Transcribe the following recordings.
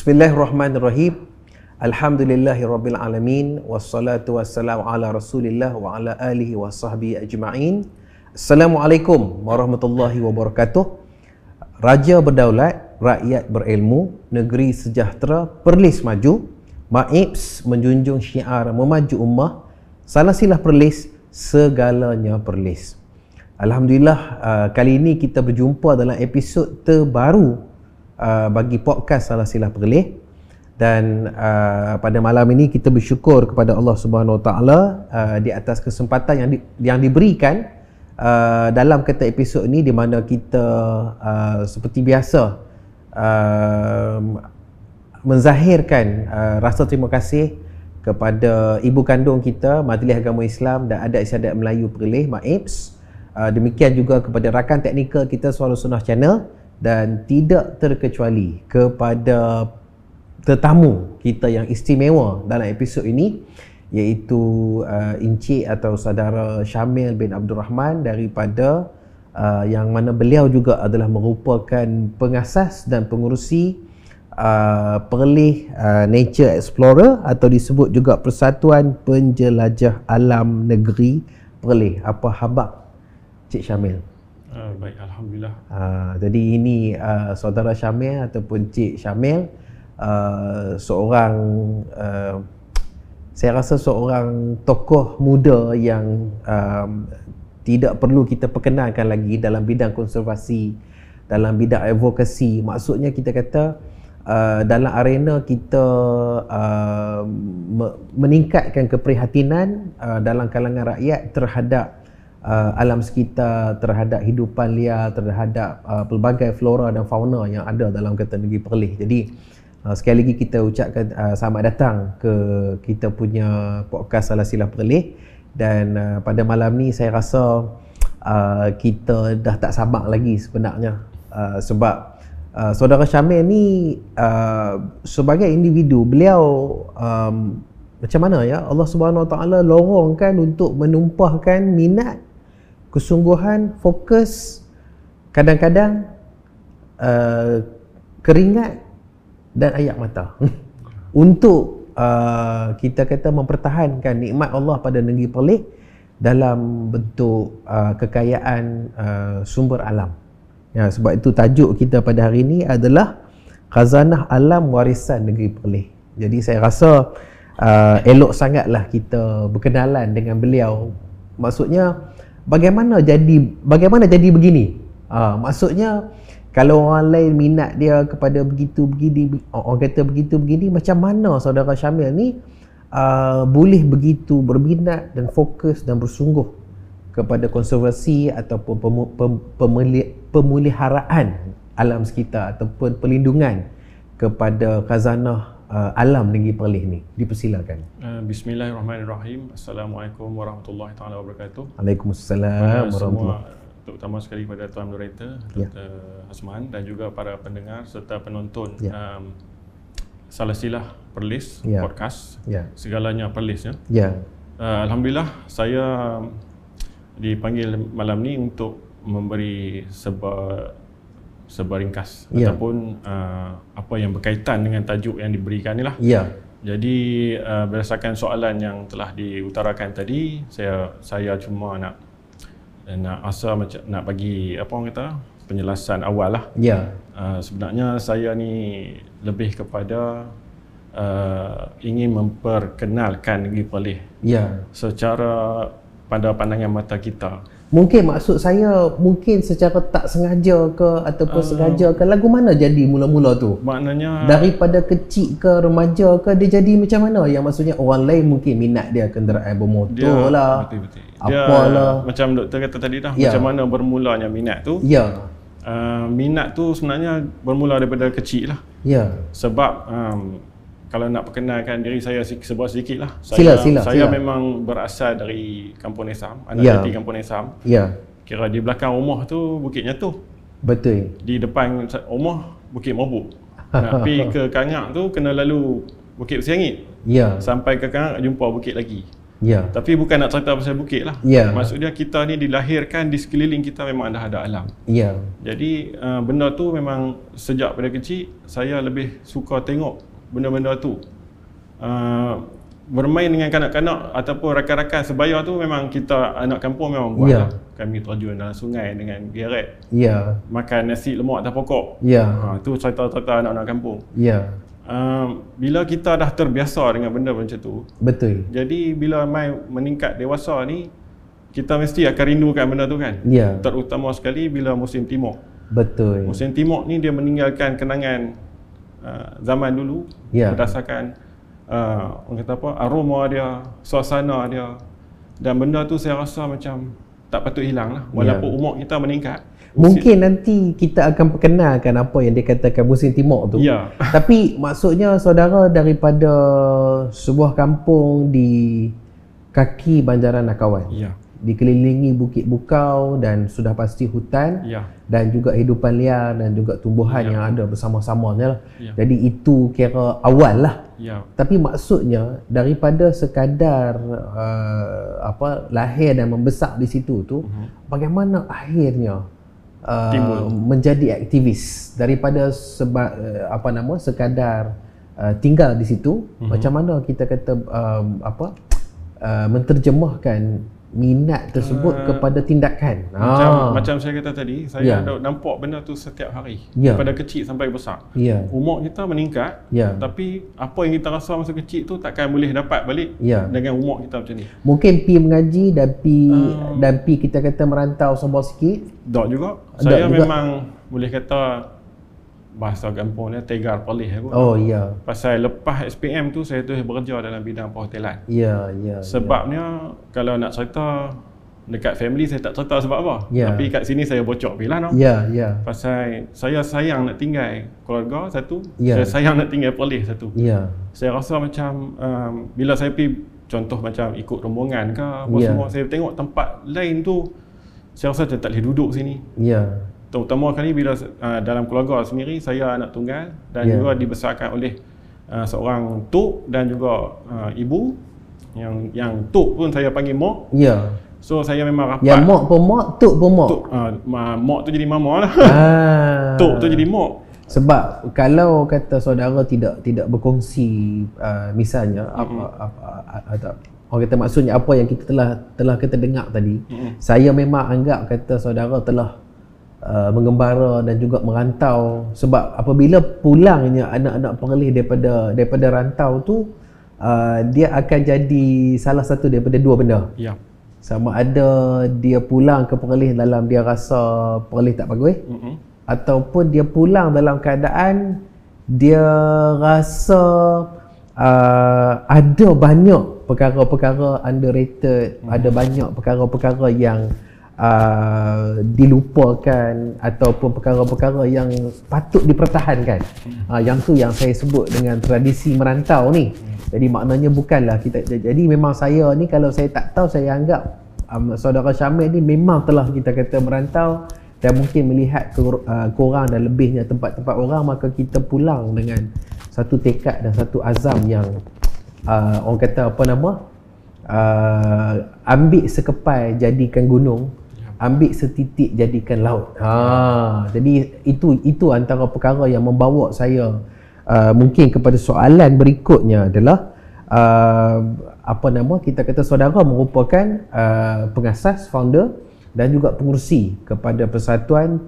Bismillahirrahmanirrahim. Alhamdulillahirabbil alamin wassalatu wassalamu ala Rasulillah wa ala alihi wasahbihi ajma'in. Assalamualaikum warahmatullahi wabarakatuh. Raja berdaulat, rakyat berilmu, negeri sejahtera, Perlis maju. MAIPS menjunjung syiar memaju ummah, salah silah Perlis, segalanya Perlis. Alhamdulillah, kali ini kita berjumpa dalam episod terbaru bagi podcast Salah Silah Perlis. Dan pada malam ini kita bersyukur kepada Allah Subhanahu Wa Taala di atas kesempatan yang diberikan dalam kata episod ini, di mana kita seperti biasa menzahirkan rasa terima kasih kepada ibu kandung kita, Majlis Agama Islam dan Adat Istiadat Melayu Perlis, MAIPS. Demikian juga kepada rakan teknikal kita Suara Sunnah Channel, dan tidak terkecuali kepada tetamu kita yang istimewa dalam episod ini, iaitu Encik atau saudara Syamil bin Abdul Rahman daripada yang mana beliau juga adalah merupakan pengasas dan pengurusi Perlis Nature Explorer, atau disebut juga Persatuan Penjelajah Alam Negeri Perlis. Apa khabar Cik Syamil? Baik, Alhamdulillah. Jadi ini saudara Syamil ataupun Cik Syamil, seorang saya rasa seorang tokoh muda yang tidak perlu kita perkenalkan lagi dalam bidang konservasi, dalam bidang advokasi. Maksudnya kita kata dalam arena kita meningkatkan keprihatinan dalam kalangan rakyat terhadap alam sekitar, terhadap hidupan liar, terhadap pelbagai flora dan fauna yang ada dalam kata negeri Perlis. Jadi sekali lagi kita ucapkan selamat datang ke kita punya podcast Salah Silah Perlis. Dan pada malam ni saya rasa kita dah tak sabar lagi sebenarnya, sebab saudara Syamil ni sebagai individu, beliau macam mana ya, Allah Subhanahu Wa Taala lorongkan untuk menumpahkan minat, kesungguhan, fokus, kadang-kadang keringat dan air mata untuk kita kata mempertahankan nikmat Allah pada negeri Perlis dalam bentuk kekayaan sumber alam. Ya, sebab itu tajuk kita pada hari ini adalah Khazanah Alam Warisan Negeri Perlis. Jadi saya rasa elok sangatlah kita berkenalan dengan beliau. Maksudnya bagaimana jadi begini? Maksudnya kalau orang lain minat dia kepada begitu begini, orang kata begitu begini, macam mana saudara Syamil ni boleh begitu berminat dan fokus dan bersungguh kepada konservasi ataupun pemeliharaan alam sekitar ataupun perlindungan kepada khazanah alam negeri Perlis ni? Dipersilakan. Bismillahirrahmanirrahim. Assalamualaikum warahmatullahi taala wabarakatuh. Waalaikumsalam warahmatullahi. Terutama sekali kepada Tuan Moderator, Dr. Hasman, dan juga para pendengar serta penonton Salah Silah Perlis podcast. Segalanya Perlis ya. Alhamdulillah saya dipanggil malam ni untuk memberi sebar ringkas ataupun apa yang berkaitan dengan tajuk yang diberikan ni lah. Jadi berdasarkan soalan yang telah diutarakan tadi, saya cuma nak macam nak bagi apa orang kata penjelasan awal lah. Sebenarnya saya ni lebih kepada ingin memperkenalkan negeri Perlis secara pada pandangan mata kita. Mungkin maksud saya mungkin secara tak sengaja ke ataupun sengaja ke, lagu mana jadi mula-mula tu? Maknanya daripada kecil ke remaja ke, dia jadi macam mana? Yang maksudnya orang lain mungkin minat dia kenderaan bermotor lah, betul-betul. Apalah. Macam doktor kata tadi dah, macam mana bermulanya minat tu. Minat tu sebenarnya bermula daripada kecil lah. Sebab kalau nak perkenalkan diri saya sebuah sedikit lah. Saya memang berasal dari Kampung Nesam, anak jati Kampung Nesam. Kira di belakang rumah tu Bukit Nyatu. Betul. Di depan rumah Bukit Mabuk. Nak pergi ke Kangak tu kena lalu Bukit Bersiangit. Sampai ke Kangak jumpa bukit lagi. Ya. Tapi bukan nak cerita pasal bukit lah. Ya. Maksudnya kita ni dilahirkan di sekeliling kita memang dah ada alam. Ya. Jadi benda tu memang sejak pada kecil saya lebih suka tengok benda-benda tu. Bermain dengan kanak-kanak ataupun rakan-rakan sebaya tu memang kita anak kampung memang buat lah. Kami terjun dalam sungai dengan geret. Ya. Makan nasi lemak atas pokok. Ya. Tu cerita-cerita anak-anak kampung. Ya. Bila kita dah terbiasa dengan benda macam tu, betul. jadi bila mai meningkat dewasa ni, kita mesti akan rindukan benda tu kan. Ya. Terutama sekali bila musim timur. Betul. Musim timur ni dia meninggalkan kenangan zaman dulu. Ya. Berdasarkan orang kata apa, aroma dia, suasana dia, dan benda tu saya rasa macam tak patut hilang lah walaupun umur kita meningkat. Mungkin nanti kita akan perkenalkan apa yang dikatakan musim timur tu. Ya. Tapi maksudnya saudara daripada sebuah kampung di kaki Banjaran Nakawan. Ya. Dikelilingi bukit bukau dan sudah pasti hutan. Ya. Dan juga hidupan liar dan juga tumbuhan yang ada bersama-samanya lah. Ya. Jadi itu kira awal lah. Ya. Tapi maksudnya daripada sekadar lahir dan membesar di situ tu, bagaimana akhirnya menjadi aktivis daripada sekadar tinggal di situ, macam mana kita kata menterjemahkan minat tersebut kepada tindakan. Macam saya kata tadi, saya ada nampak benda tu setiap hari, daripada kecil sampai besar. Umur kita meningkat, tapi apa yang kita rasa masa kecil tu takkan boleh dapat balik dengan umur kita macam ni. Mungkin pi mengaji dan pi kita kata merantau sebuah sikit. Tak juga. Saya memang boleh kata bahasa kampung dia tegar pelih aku. Oh ya. Pasal lepas SPM tu saya terus bekerja dalam bidang perhotelan. Ya. Sebabnya kalau nak cerita dekat family saya tak cerita sebab apa. Tapi kat sini saya bocor bila no. Ya. Pasal saya sayang nak tinggal keluarga satu, saya sayang nak tinggal pelih satu. Saya rasa macam bila saya pergi contoh macam ikut rombongan ke apa semua, saya tengok tempat lain tu saya rasa saya tak boleh duduk sini. Terutama kali bila dalam keluarga sendiri saya anak tunggal dan juga dibesarkan oleh seorang tok dan juga ibu yang tok pun saya panggil mak. So saya memang rapat. Yang mak pun mak, tok pun mak. Mak tu jadi mama lah. Tok tu jadi mak. Sebab kalau kata saudara tidak berkongsi misalnya orang kata maksudnya apa yang kita telah kita dengar tadi, saya memang anggap kata saudara telah mengembara dan juga merantau. Sebab apabila pulangnya anak-anak Perlis daripada rantau tu, dia akan jadi salah satu daripada dua benda. Sama ada dia pulang ke Perlis dalam dia rasa Perlis tak bagus, ataupun dia pulang dalam keadaan dia rasa ada banyak perkara-perkara underrated, ada banyak perkara-perkara yang dilupakan ataupun perkara-perkara yang patut dipertahankan. Yang tu yang saya sebut dengan tradisi merantau ni. Jadi maknanya bukanlah kita, jadi memang saya ni kalau saya tak tahu, saya anggap saudara Syamil ni memang telah kita kata merantau dan mungkin melihat kurang dan lebihnya tempat-tempat orang, maka kita pulang dengan satu tekad dan satu azam yang orang kata ambil sekepai jadikan gunung, ambil setitik jadikan laut. Jadi itu antara perkara yang membawa saya mungkin kepada soalan berikutnya adalah kita kata saudara merupakan pengasas, founder dan juga pengurusi kepada Persatuan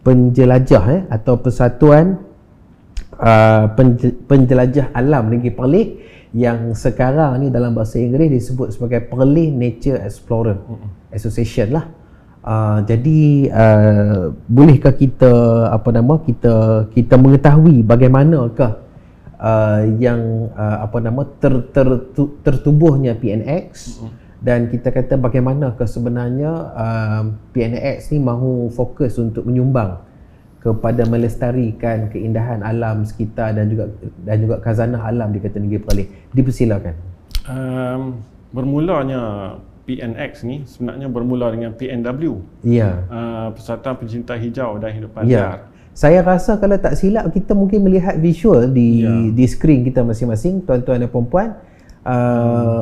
Penjelajah atau Persatuan Penjelajah Alam Negeri Perlis yang sekarang ni dalam bahasa Inggeris disebut sebagai Perlis Nature Explorer Association lah. Jadi bolehkah kita kita mengetahui bagaimanakah yang tertubuhnya PNX dan kita kata bagaimanakah sebenarnya PNX ni mahu fokus untuk menyumbang kepada melestarikan keindahan alam sekitar dan juga khazanah alam di kata negeri Perlis. Dipersilakan. Bermulanya PNX ni sebenarnya bermula dengan PNW. Persatuan Pencinta Hijau dan Hidupan Liar. Saya rasa kalau tak silap kita mungkin melihat visual di skrin kita masing-masing, tuan-tuan dan puan-puan.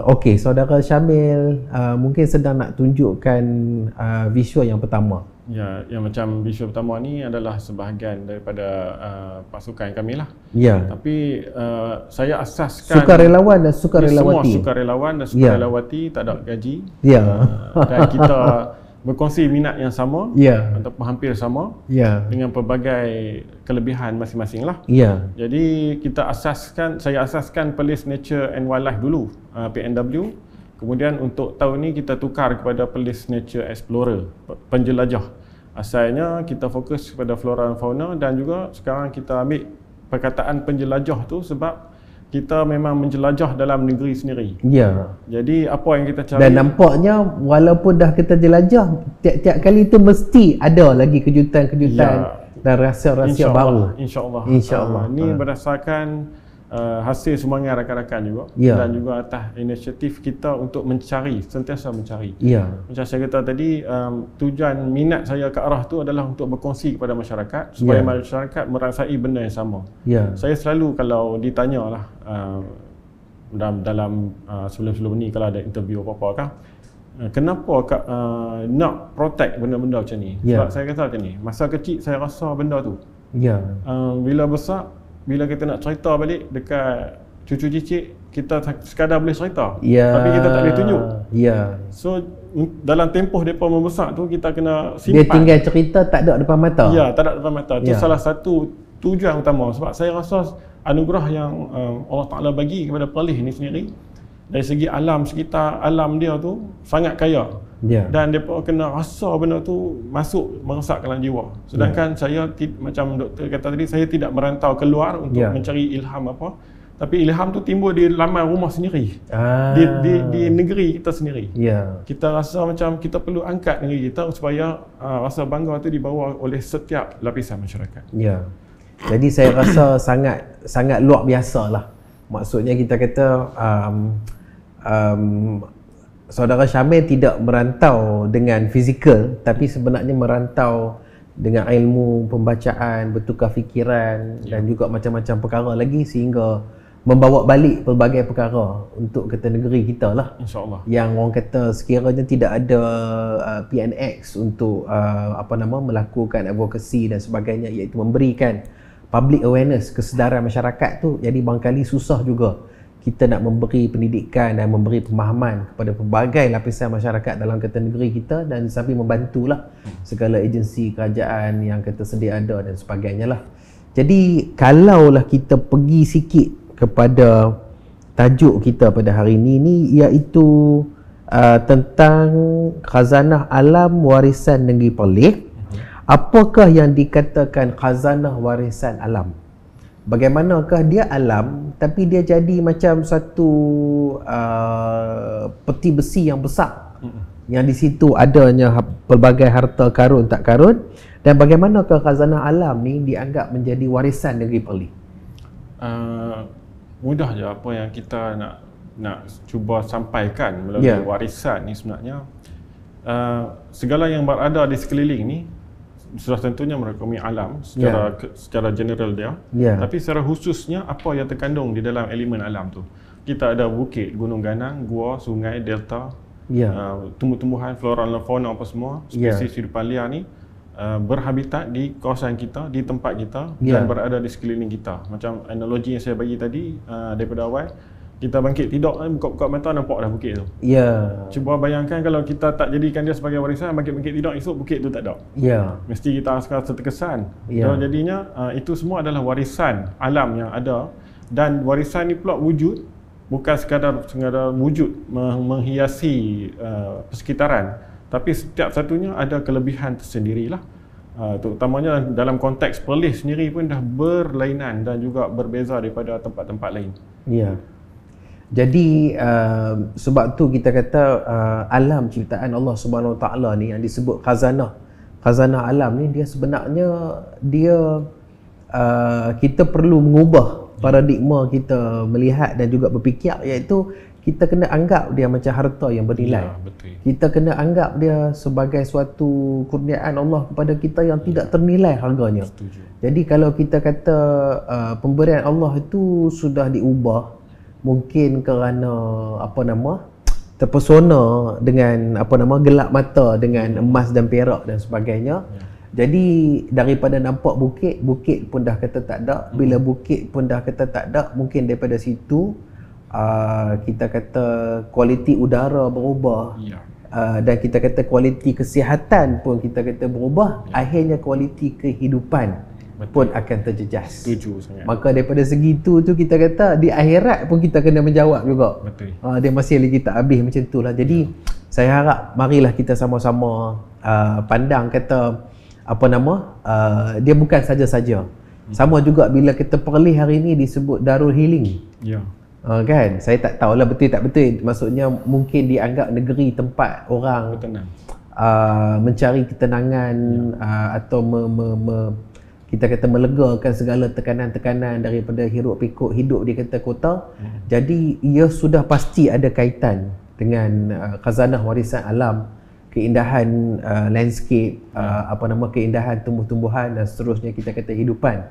Okey, saudara Syamil mungkin sedang nak tunjukkan visual yang pertama. Ya, yang macam visual pertama ni adalah sebahagian daripada pasukan kami lah. Ya. Tapi saya asaskan sukarelawan dan sukarelawati. Semua sukarelawan dan sukarelawati, tak ada gaji. Ya. Dan kita berkongsi minat yang sama, ataupun hampir sama, dengan pelbagai kelebihan masing-masing lah. Jadi saya asaskan Perlis Nature and Wildlife dulu, PNW. Kemudian untuk tahun ni kita tukar kepada Perlis Nature Explorer, penjelajah. Asalnya kita fokus kepada flora dan fauna, dan juga sekarang kita ambil perkataan penjelajah tu sebab kita memang menjelajah dalam negeri sendiri. Jadi apa yang kita cari, dan nampaknya walaupun dah kita jelajah, tiap-tiap kali tu mesti ada lagi kejutan-kejutan dan rahsia-rahsia baru. InsyaAllah. Ini berdasarkan hasil sumbangan rakan-rakan juga, dan juga atas inisiatif kita untuk sentiasa mencari. Macam saya kata tadi, tujuan minat saya ke arah tu adalah untuk berkongsi kepada masyarakat supaya masyarakat merasai benda yang sama. Saya selalu kalau ditanya lah dalam sebelum-sebelum ni, kalau ada interview apa-apa kan, kenapa nak protect benda-benda macam ni? Sebab saya kata macam ni, masa kecil saya rasa benda tu, bila besar, bila kita nak cerita balik dekat cucu cicit, kita sekadar boleh cerita, tapi kita tak boleh tunjuk. So dalam tempoh mereka membesar tu, kita kena simpan. Dia tinggal cerita, tak ada depan mata. Tak ada depan mata. Itu salah satu tujuan utama. Sebab saya rasa anugerah yang Allah Ta'ala bagi kepada Perlis ni sendiri, dari segi alam sekitar, alam dia tu sangat kaya. Dan mereka kena rasa benda tu meresap dalam jiwa. Sedangkan saya, macam doktor kata tadi, saya tidak merantau keluar untuk mencari ilham apa, tapi ilham tu timbul di laman rumah sendiri, di negeri kita sendiri. Kita rasa macam kita perlu angkat negeri kita supaya rasa bangga tu dibawa oleh setiap lapisan masyarakat. Jadi saya rasa sangat luar biasa lah. Maksudnya kita kata saudara Syamil tidak merantau dengan fizikal, tapi sebenarnya merantau dengan ilmu pembacaan, bertukar fikiran, dan juga macam-macam perkara lagi, sehingga membawa balik pelbagai perkara untuk kata negeri kita lah. InsyaAllah. Yang orang kata sekiranya tidak ada PNX untuk melakukan advokasi dan sebagainya, iaitu memberikan public awareness, kesedaran masyarakat tu, jadi barangkali susah juga kita nak memberi pendidikan dan memberi pemahaman kepada pelbagai lapisan masyarakat dalam kata negeri kita, dan sambil membantulah segala agensi kerajaan yang kata sedia ada dan sebagainya lah. Jadi kalaulah kita pergi sikit kepada tajuk kita pada hari ini, iaitu tentang khazanah alam warisan negeri Perlis. Apakah yang dikatakan khazanah warisan alam? Bagaimanakah dia alam, tapi dia jadi macam satu peti besi yang besar, yang di situ adanya pelbagai harta karun tak karun, dan bagaimanakah khazanah alam ni dianggap menjadi warisan negeri Perlis? Mudah je apa yang kita nak cuba sampaikan melalui warisan ni sebenarnya. Segala yang berada di sekeliling ni sudah tentunya merakumi alam secara general dia, tapi secara khususnya apa yang terkandung di dalam elemen alam tu. Kita ada bukit, gunung ganang, gua, sungai, delta, tumbuh-tumbuhan, flora dan fauna apa semua, spesies hidupan liar ni berhabitat di kawasan kita, di tempat kita, dan berada di sekeliling kita. Macam analogi yang saya bagi tadi daripada awal, kita bangkit tidur, buka-buka mata nampak dah bukit tu. Cuba bayangkan kalau kita tak jadikan dia sebagai warisan, bangkit tidur esok bukit tu tak ada. Mesti kita rasa terkesan. Jadinya itu semua adalah warisan alam yang ada, dan warisan ni pula wujud bukan sekadar wujud menghiasi persekitaran, tapi setiap satunya ada kelebihan tersendirilah. Terutamanya dalam konteks Perlis sendiri pun dah berlainan dan juga berbeza daripada tempat-tempat lain. Jadi sebab tu kita kata alam ciptaan Allah Subhanahu Wa Taala ni yang disebut khazanah alam ni, dia sebenarnya kita perlu mengubah paradigma kita melihat dan juga berfikir, iaitu kita kena anggap dia macam harta yang bernilai. Kita kena anggap dia sebagai suatu kurniaan Allah kepada kita yang tidak ternilai harganya. Jadi kalau kita kata pemberian Allah itu sudah diubah mungkin kerana terpesona dengan gelap mata dengan emas dan perak dan sebagainya. Jadi daripada nampak bukit pun dah kata tak ada. Bila bukit pun dah kata tak ada, mungkin daripada situ kita kata kualiti udara berubah. Dan kita kata kualiti kesihatan pun kita kata berubah. Akhirnya kualiti kehidupan pun akan terjejas. Setuju sangat. Maka daripada segi tu kita kata di akhirat pun kita kena menjawab juga. Betul. Dia masih lagi tak habis macam tu lah. Jadi saya harap marilah kita sama-sama pandang kata dia bukan saja-saja. Sama juga bila kita Perlis hari ni disebut Darul Healing. Ya. Kan? Saya tak tahulah betul tak betul. Maksudnya mungkin dianggap negeri tempat orang mencari ketenangan atau kita kata melegakan segala tekanan-tekanan daripada hiruk pikuk hidup di kata kota. Jadi ia sudah pasti ada kaitan dengan khazanah warisan alam, keindahan landscape, keindahan tumbuh-tumbuhan dan seterusnya kita kata hidupan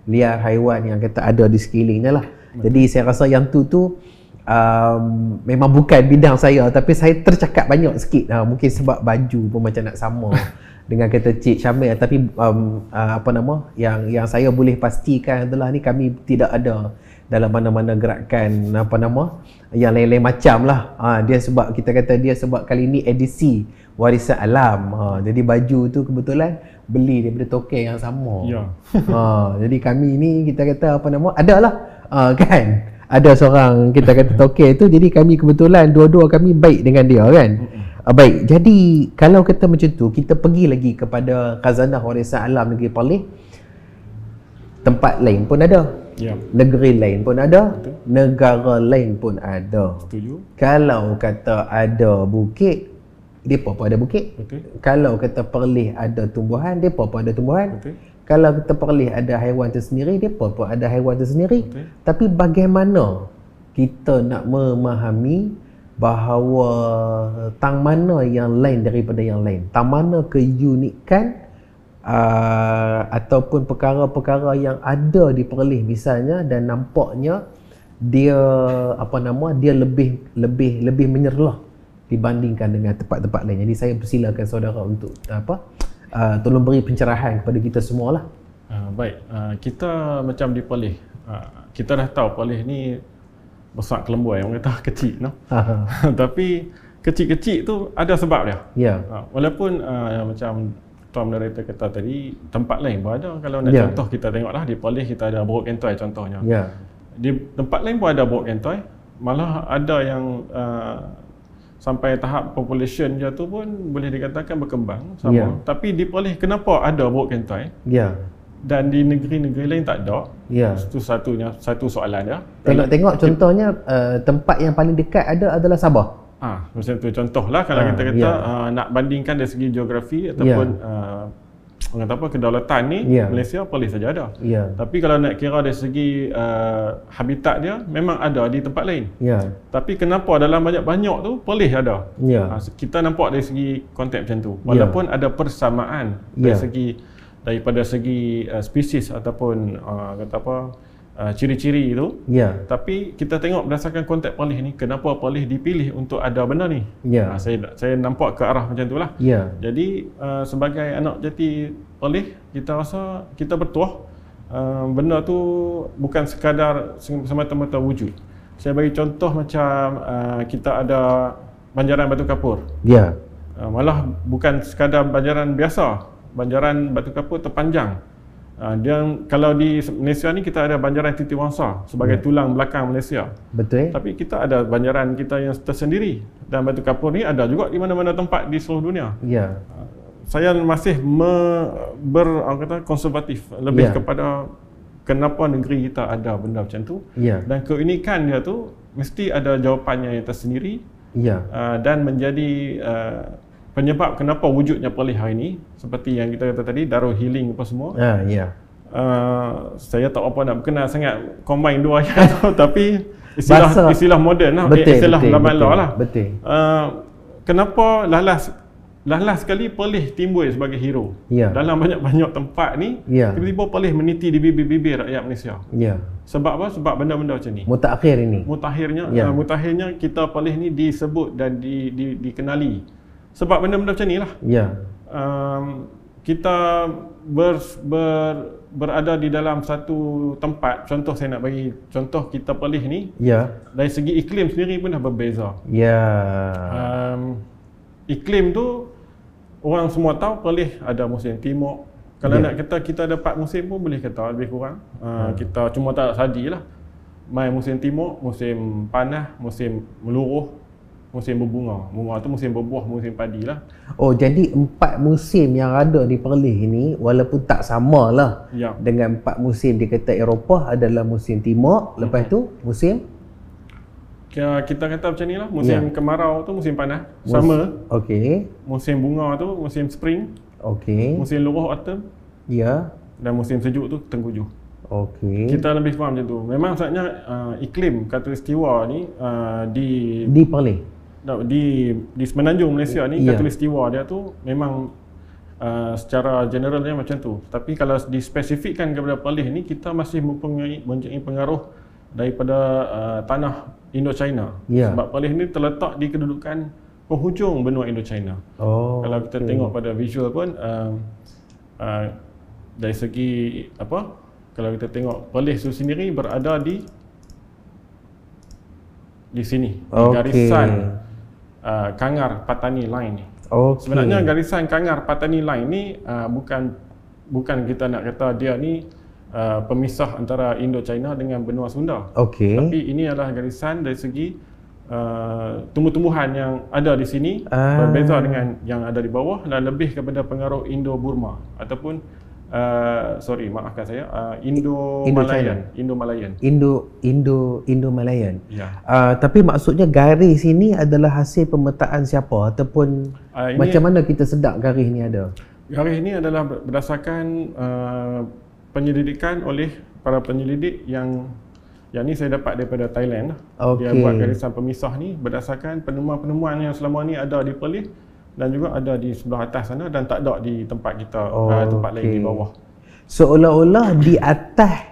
liar haiwan yang kata ada di sekelilingnya lah. Jadi saya rasa yang tu memang bukan bidang saya, tapi saya tercakap banyak sikit. Mungkin sebab baju pun macam nak sama dengan kata Cik Syamil, tapi yang saya boleh pastikan adalah ni kami tidak ada dalam mana-mana gerakan yang lain-lain macam lah. Dia sebab kita kata dia sebab kali ni edisi warisan alam. Jadi baju tu kebetulan beli daripada token yang sama. Jadi kami ni kita kata adalah kan ada seorang kita kata token tu, jadi kami kebetulan dua-dua kami baik dengan dia kan. Baik, jadi kalau kata macam tu, kita pergi lagi kepada khazanah warisan alam negeri Perlis. Tempat lain pun ada. Negeri lain pun ada. Negara lain pun ada. Setuju. Kalau kata ada bukit, depa pun ada bukit. Kalau kata Perlis ada tumbuhan, depa pun ada tumbuhan. Kalau kata Perlis ada haiwan tersendiri, depa pun ada haiwan tersendiri. Tapi bagaimana kita nak memahami bahawa tang mana yang lain daripada yang lain, tang mana keunikan ataupun perkara-perkara yang ada di Perlis misalnya, dan nampaknya dia dia lebih menyerlah dibandingkan dengan tempat-tempat lain. Jadi saya persilakan saudara untuk tolong beri pencerahan kepada kita semualah. Baik, kita macam di Perlis, kita dah tahu Perlis ni besar kelembuai, orang kata kecil tapi kecil-kecil tu ada sebab dia. Walaupun macam Tuan Moderator kata tadi, tempat lain pun ada. Kalau nak contoh kita tengoklah di Perlis kita ada Borok Kentoy contohnya. Di tempat lain pun ada Borok Kentoy. Malah ada yang sampai tahap population dia tu pun boleh dikatakan berkembang sama. Tapi di Perlis kenapa ada Borok Kentoy? Dan di negeri-negeri lain tak ada. Itu satu soalan dia. Tengok-tengok contohnya tempat yang paling dekat adalah Sabah. Macam tu contohlah kalau kita kata nak bandingkan dari segi geografi ataupun orang kata kedaulatan ni, Malaysia Perlis saja ada. Tapi kalau nak kira dari segi habitat dia memang ada di tempat lain. Tapi kenapa dalam banyak-banyak tu Perlis ada? Kita nampak dari segi konteks macam tu. Walaupun ada persamaan dari segi daripada segi spesies ataupun ciri-ciri itu. Tapi kita tengok berdasarkan konteks Perlis ni, kenapa Perlis dipilih untuk ada benda ni. Saya nampak ke arah macam itulah. Jadi sebagai anak jati Perlis, kita rasa kita bertuah benda tu bukan sekadar semata-mata wujud. Saya bagi contoh macam kita ada banjaran Batu Kapur. Malah bukan sekadar banjaran biasa, banjaran Batu Kapur terpanjang. Dia kalau di Malaysia ni kita ada banjaran Titi Wangsa sebagai tulang belakang Malaysia. Tapi kita ada banjaran kita yang tersendiri, dan Batu Kapur ni ada juga di mana-mana tempat di seluruh dunia. Saya masih konservatif lebih kepada kenapa negeri kita ada benda macam tu. Dan keunikan dia tu mesti ada jawapannya yang tersendiri. Dan menjadi penyebab kenapa wujudnya Perlis hari ini, seperti yang kita kata tadi, Darul Healing apa semua. Saya tak apa nak berkenal sangat combine dua ayat tu, tapi istilah moden lah, istilah lama lah. Kenapa lalas last sekali Perlis timbul sebagai hero. Ya. Dalam banyak-banyak tempat ni, tiba-tiba Perlis meniti di bibir-bibir rakyat Malaysia. Ya. Sebab apa? Sebab benda-benda macam ni. Mutakhir ini. Mutakhirnya kita Perlis ni disebut dan dikenali. Sebab benda-benda macam ni lah. Ya. Kita berada di dalam satu tempat. Contoh saya nak bagi contoh kita Perlis ni. Ya. Dari segi iklim sendiri pun dah berbeza. Ya. Iklim tu orang semua tahu Perlis ada musim timur. Kalau nak kata kita ada 4 musim pun boleh kata lebih kurang. Kita cuma tak sadilah. Mai musim timur, musim panas, musim meluruh, musim berbunga. Bunga tu musim berbuah, musim padi lah. Oh, jadi 4 musim yang ada di Perlis ni walaupun tak samalah dengan 4 musim di kata Eropah adalah musim timur, lepas tu musim kita kata macam ni lah, musim kemarau tu musim panas, summer. Okey. Musim bunga tu musim spring. Okey. Musim luruh autumn. Ya. Dan musim sejuk tu tengkujuh. Okey. Kita lebih faham macam tu. Memang sebenarnya iklim khatulistiwa ni di Perlis. Di semenanjung Malaysia ni khatulistiwa dia tu memang secara generalnya macam tu. Tapi kalau dispesifikkan kepada Perlis ni, kita masih mempunyai pengaruh daripada tanah Indo-China. Sebab Perlis ni terletak di kedudukan penghujung benua Indo-China. Kalau kita tengok pada visual pun dari segi apa, kalau kita tengok Perlis tu sendiri berada di sini, di garisan Kangar Patani Line ni. Sebenarnya garisan Kangar Patani Line ni bukan kita nak kata dia ni pemisah antara Indo-China dengan benua Sunda. Tapi ini adalah garisan dari segi tumbuh-tumbuhan yang ada di sini berbeza dengan yang ada di bawah dan lebih kepada pengaruh Indo-Burma ataupun maafkan saya, Indo-Malayan. Indo-Malayan. Tapi maksudnya garis ini adalah hasil pemetaan siapa ataupun macam mana kita sedar garis ni ada? Garis ni adalah berdasarkan penyelidikan oleh para penyelidik yang ni saya dapat daripada Thailand. Dia buat garisan pemisah ni berdasarkan penemuan-penemuan yang selama ni ada di Perlis dan juga ada di sebelah atas sana dan tak ada di tempat kita, tempat lain di bawah. Seolah-olah di atas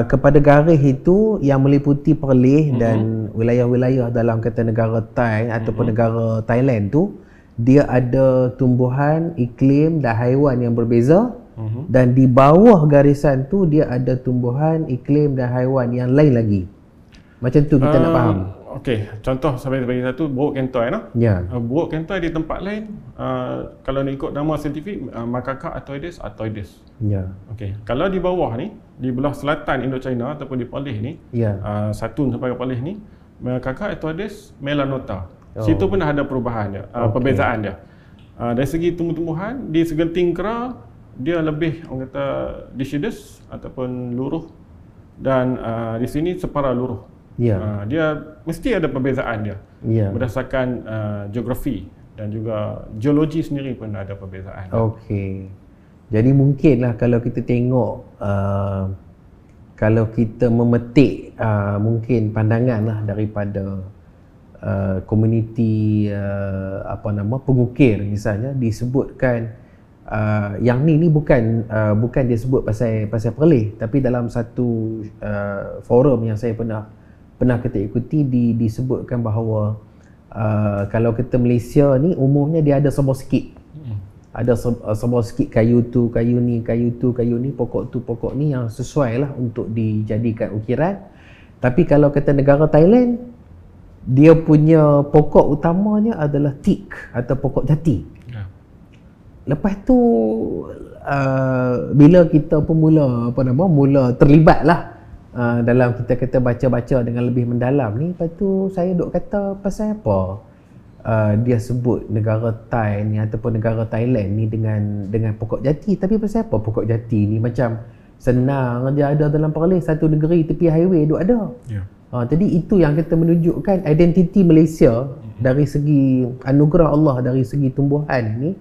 kepada garis itu yang meliputi Perlis dan wilayah-wilayah dalam kata negara Thai ataupun negara Thailand tu, dia ada tumbuhan, iklim dan haiwan yang berbeza. Dan di bawah garisan tu dia ada tumbuhan, iklim dan haiwan yang lain lagi. Macam tu kita nak faham. Okey, contoh sampai bagi satu buruk kentoy buruk kentoy di tempat lain kalau nak ikut nama saintifik Macaca atoides. Okey, kalau di bawah ni di belah selatan Indo-China ataupun di Perlis ni, Satun sampai ke Perlis ni, Macaca atoides melanota. Situ pun dah ada perubahan dia, perbezaan dia. Dari segi tumbuh-tumbuhan di segenting kera dia lebih orang kata deciduous ataupun luruh dan di sini separa luruh. Dia mesti ada perbezaan dia berdasarkan geografi dan juga geologi sendiri pun ada perbezaan. Okey. Jadi mungkinlah kalau kita tengok kalau kita memetik mungkin pandangan lah daripada komuniti pengukir misalnya, disebutkan yang ni bukan dia sebut pasal Perlis, tapi dalam satu forum yang saya pernah kita ikuti disebutkan bahawa kalau kita Malaysia ni umumnya dia ada serba sikit. Ada serba sikit kayu tu, kayu ni, pokok tu, pokok ni yang sesuai lah untuk dijadikan ukiran. Tapi kalau kata negara Thailand, dia punya pokok utamanya adalah teak atau pokok jati. Lepas tu bila kita pun mula terlibat lah dalam kita baca-baca dengan lebih mendalam ni, lepas tu saya duk kata pasal apa dia sebut negara Thai ni ataupun negara Thailand ni dengan pokok jati. Tapi pasal apa pokok jati ni macam senang je ada dalam Perlis, satu negeri tepi highway duk ada. Jadi itu yang kita menunjukkan identiti Malaysia dari segi anugerah Allah, dari segi tumbuhan ni,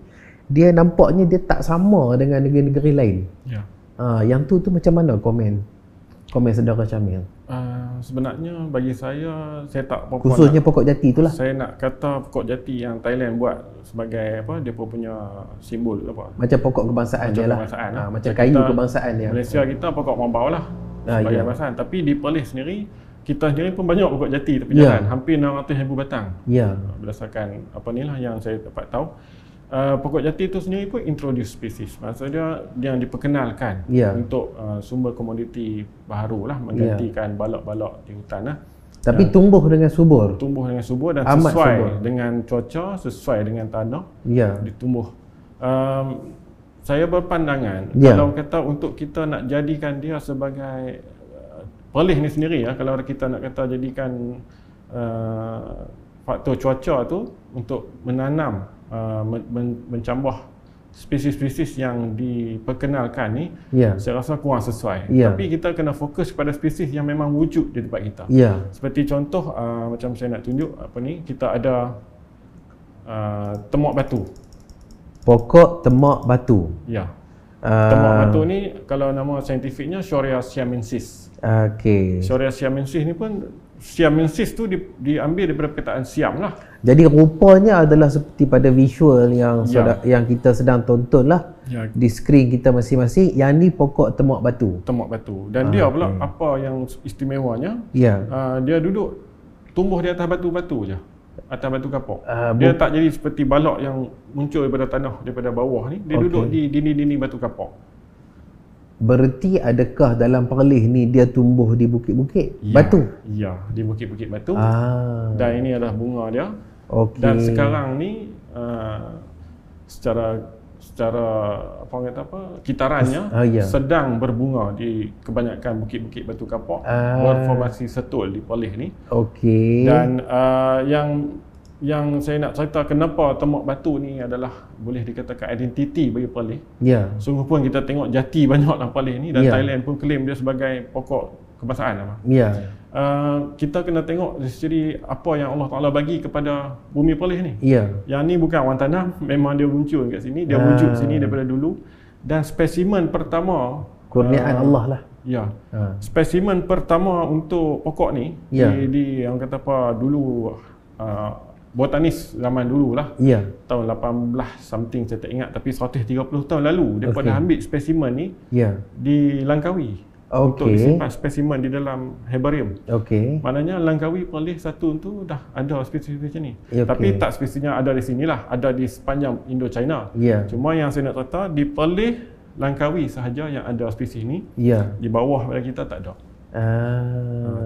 dia nampaknya dia tak sama dengan negeri-negeri lain. Yang tu macam mana komen? Komen Saudara Syamil. Sebenarnya bagi saya tak apa-apa. Khususnya pokok jati itulah. Saya nak kata pokok jati yang Thailand buat sebagai apa, dia pun punya simbol apa. Macam pokok kebangsaan dia lah. Macam kayu kebangsaan dia. Malaysia kita pokok mambau lah sebagai kebangsaan. Tapi di Perlis sendiri, kita sendiri pun banyak pokok jati tepi jalan. Hampir 600,000 batang. Berdasarkan apa ni lah yang saya dapat tahu. Pokok jati itu sendiri pun introduce species. Maksudnya dia yang diperkenalkan untuk sumber komoditi baharu lah, menggantikan balok-balok di hutan lah. Tapi tumbuh dengan subur. Tumbuh dengan subur dan amat sesuai subur dengan cuaca, sesuai dengan tanah. Ditumbuh. Saya berpandangan kalau kata untuk kita nak jadikan dia sebagai Perlis ni sendiri ya, kalau kita nak kata jadikan faktor cuaca tu untuk menanam mencambah spesies-spesies yang diperkenalkan ni, saya rasa kurang sesuai. Tapi kita kena fokus pada spesies yang memang wujud di tempat kita. Seperti contoh macam saya nak tunjuk apa ni, kita ada temok batu. Pokok temok batu. Temok batu ni kalau nama saintifiknya Shorea siamensis. Shorea siamensis ni pun, siamensis tu diambil daripada perkataan siam lah. Jadi rupanya adalah seperti pada visual yang yang kita sedang tonton lah di skrin kita masing-masing. Yang ni pokok temok batu. Temok batu. Dan dia pula apa yang istimewanya, dia duduk tumbuh di atas batu-batu je, atas batu kapur. Dia tak jadi seperti balok yang muncul daripada tanah, daripada bawah ni. Dia duduk di dinding-dinding batu kapur. Berarti adakah dalam Perlis ni dia tumbuh di bukit-bukit batu? Ya, di bukit-bukit batu. Dan ini adalah bunga dia. Dan sekarang ni secara apa kata apa, kitarannya sedang berbunga di kebanyakan bukit-bukit batu kapur, berformasi setul di Perlis ni. Dan yang saya nak cerita kenapa temok batu ni adalah boleh dikatakan identiti bagi Perlis. Sungguh pun kita tengok jati banyak dalam Perlis ni, dan Thailand pun claim dia sebagai pokok kebangsaan apa. Kita kena tengok dari segi apa yang Allah Ta'ala bagi kepada bumi Perlis ni. Yang ni bukan orang tanam, memang dia muncul kat sini, dia wujud sini daripada dulu. Dan spesimen pertama, kurniaan Allah lah. Spesimen pertama untuk pokok ni di yang kata apa dulu, botanis zaman dulu lah, tahun 18 something saya tak ingat, tapi 130 tahun lalu daripada ambil spesimen ni di Langkawi untuk disimpan spesimen di dalam herbarium. Maknanya Langkawi Perlis satu tu dah ada spesies macam ni. Tapi tak spesiesnya ada di sinilah, ada di sepanjang Indo-China. Cuma yang saya nak cerita di Perlis Langkawi sahaja yang ada spesies ni. Di bawah pada kita tak ada.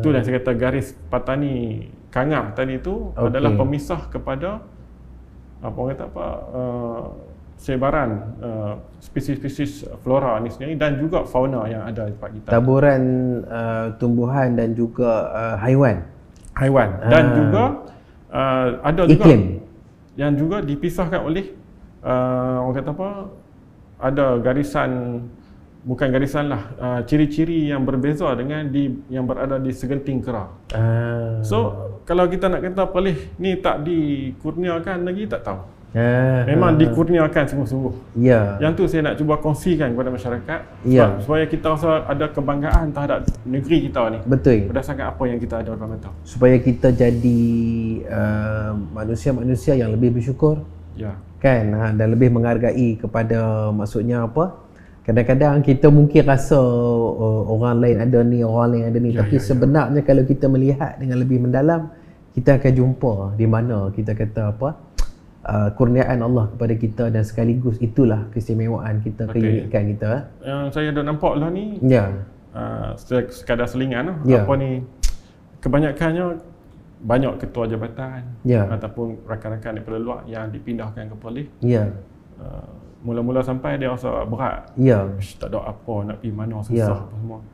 Tu yang saya kata garis Patani Kangam tadi tu adalah pemisah kepada apa orang kata apa, sebaran spesies-spesies flora ni sendiri dan juga fauna yang ada di tempat kita. Taburan tumbuhan dan juga haiwan. Dan juga ada iklim juga yang juga dipisahkan oleh orang kata apa, ada garisan, bukan garisan lah, ciri-ciri yang berbeza dengan yang berada di segenting kera. So kalau kita nak kata Perlis ni tak dikurniakan lagi, tak tahu. Memang dikurniakan sungguh-sungguh. Yang tu saya nak cuba kongsikan kepada masyarakat supaya kita rasa ada kebanggaan terhadap negeri kita ni. Berdasarkan apa yang kita ada dalam mata. Supaya kita jadi manusia-manusia yang lebih bersyukur. Kan, dan lebih menghargai kepada, maksudnya apa, kadang-kadang kita mungkin rasa orang lain ada ni, orang lain ada ni, tapi sebenarnya kalau kita melihat dengan lebih mendalam, kita akan jumpa di mana kita kata apa, kurniaan Allah kepada kita, dan sekaligus itulah keistimewaan kita, keunikan kita. Yang saya dah nampak lah ni sekadar selingan apa ni, kebanyakannya banyak ketua jabatan ataupun rakan-rakan daripada luar yang dipindahkan ke Perlis. Mula-mula sampai dia rasa berat. Tak ada apa nak pergi mana, susah apa semua.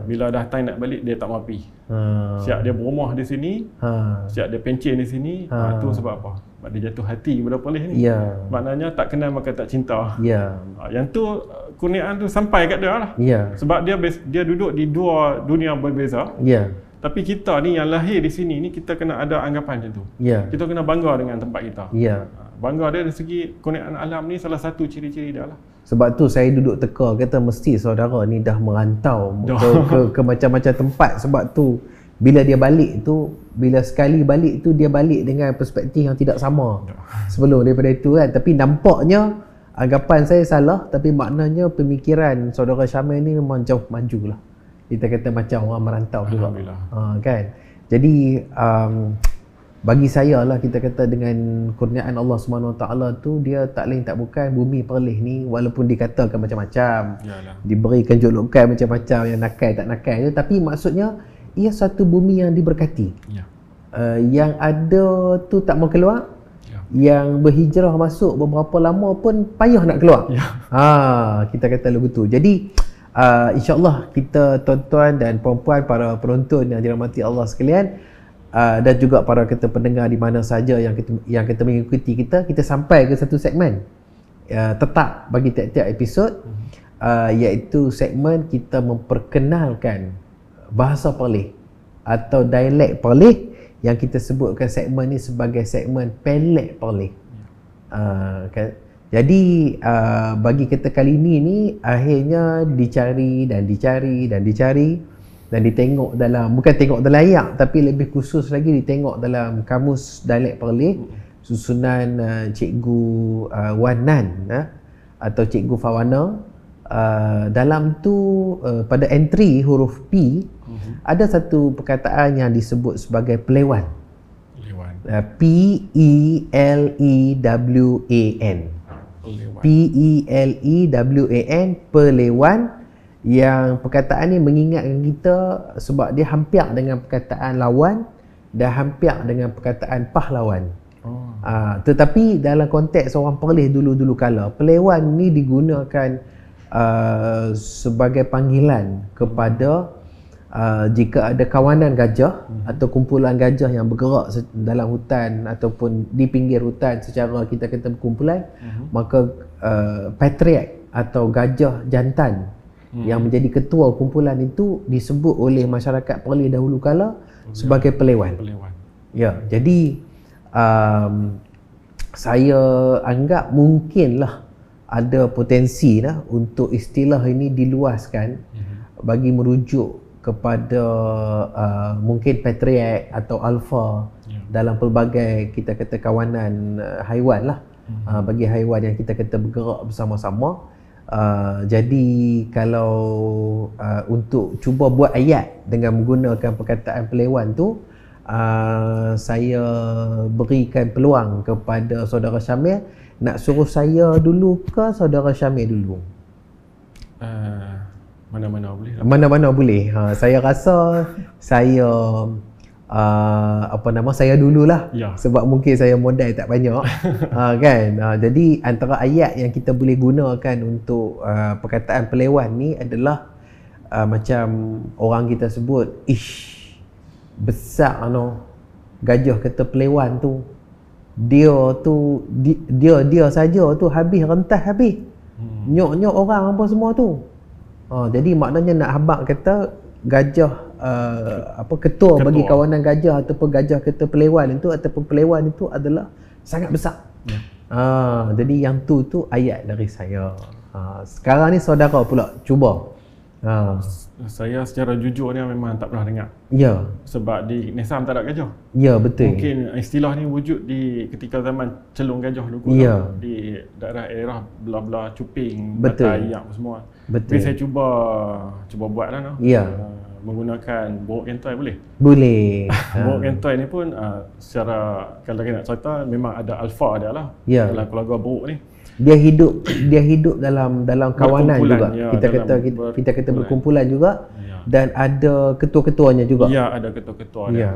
Bila dah time nak balik, dia tak mahu pergi. Siap dia berumah di sini, siap dia pencen di sini. Tu sebab apa? Sebab dia jatuh hati kepada Perlis ni. Maknanya tak kenal maka tak cinta. Yang tu kurniaan tu sampai kat dia lah. Sebab dia duduk di dua dunia berbeza. Tapi kita ni yang lahir di sini ni, kita kena ada anggapan macam tu. Ya. Kita kena bangga dengan tempat kita. Ya. Bangga dia dari segi keunikan alam ni salah satu ciri-ciri dia lah. Sebab tu saya duduk teka, kata mesti saudara ni dah merantau ke macam-macam tempat. Sebab tu bila dia balik tu, bila sekali balik tu dia balik dengan perspektif yang tidak sama sebelum daripada itu kan. Tapi nampaknya anggapan saya salah, tapi maknanya pemikiran saudara Syamil ni memang jauh maju lah. Kita kata macam orang merantau juga. Kan. Jadi bagi saya lah, kita kata dengan kurniaan Allah SWT tu, dia tak lain tak bukan bumi Perlis ni, walaupun dikatakan macam-macam, diberikan julukan macam-macam, yang nakal tak nakal je, tapi maksudnya ia satu bumi yang diberkati. Yang ada tu tak mau keluar, yang berhijrah masuk beberapa lama pun payah nak keluar. Kita kata lagu tu. Jadi insyaAllah kita tuan-tuan dan puan-puan, para penonton yang dirahmati Allah sekalian, dan juga para kita pendengar di mana saja yang kita mengikuti kita sampai ke satu segmen tetap bagi tiap-tiap episod, iaitu segmen kita memperkenalkan bahasa Perlis atau dialek Perlis, yang kita sebutkan segmen ni sebagai segmen Pelek Perlis. Kan? Jadi bagi kita kali ni akhirnya dicari dan ditengok dalam, bukan tengok dalam ayat, tapi lebih khusus lagi ditengok dalam kamus dialek Perlis susunan Cikgu Wan Nan atau Cikgu Fawana. Dalam tu pada entry huruf P ada satu perkataan yang disebut sebagai pelewan. P-E-L-E-W-A-N. P-E-L-E-W-A-N, pelewan. Yang perkataan ni mengingatkan kita sebab dia hampir dengan perkataan lawan dan hampir dengan perkataan pahlawan. Tetapi dalam konteks orang Perlis dulu-dulu kala, pelewan ni digunakan sebagai panggilan kepada jika ada kawanan gajah atau kumpulan gajah yang bergerak dalam hutan ataupun di pinggir hutan secara kita kata berkumpulan, maka patriarch atau gajah jantan yang menjadi ketua kumpulan itu disebut oleh masyarakat Perlis dahulu kala sebagai pelewan. Ya, jadi saya anggap mungkinlah ada potensi lah untuk istilah ini diluaskan bagi merujuk kepada mungkin patriarch atau alfa dalam pelbagai kita kata kawanan haiwan lah, bagi haiwan yang kita kata bergerak bersama-sama. Jadi kalau untuk cuba buat ayat dengan menggunakan perkataan pelewan tu, saya berikan peluang kepada saudara Syamil. Nak suruh saya dulu ke saudara Syamil dulu? Mana-mana boleh lah. Mana-mana boleh. Saya rasa saya saya dululah. Sebab mungkin saya modal tak banyak. Kan? Jadi antara ayat yang kita boleh gunakan untuk perkataan pelewan ni adalah macam orang kita sebut, ish, besar gajah kata pelewan tu. Dia saja tu habis rentas habis. Nyok-nyok orang apa semua tu. Jadi maknanya nak habaq kata gajah ketua bagi kawanan gajah ataupun gajah kata pelewan itu ataupun pelewan itu adalah sangat besar. Jadi yang tu ayat dari saya. Sekarang ni saudara pula cuba. Saya secara jujur ni memang tak pernah dengar. Ya. Sebab di Nesam tak ada gajah. Ya, betul. Mungkin istilah ni wujud di ketika zaman celung gajah dulu. Ya. Di daerah belah-belah Cuping, Batai, Ayak semua. Betul. Tapi saya cuba buat lah. Ya. Menggunakan borok kentoi boleh? Boleh. Borok kentoi ni pun secara, kalau kita nak cerita, memang ada alfa dia lah. Ya. Dalam keluarga borok ni. Dia hidup dalam kawanan juga. Ya, kita kata berkumpulan juga. Ya. Dan ada ketua-ketuanya juga. Ya, ada ketua-ketua dia.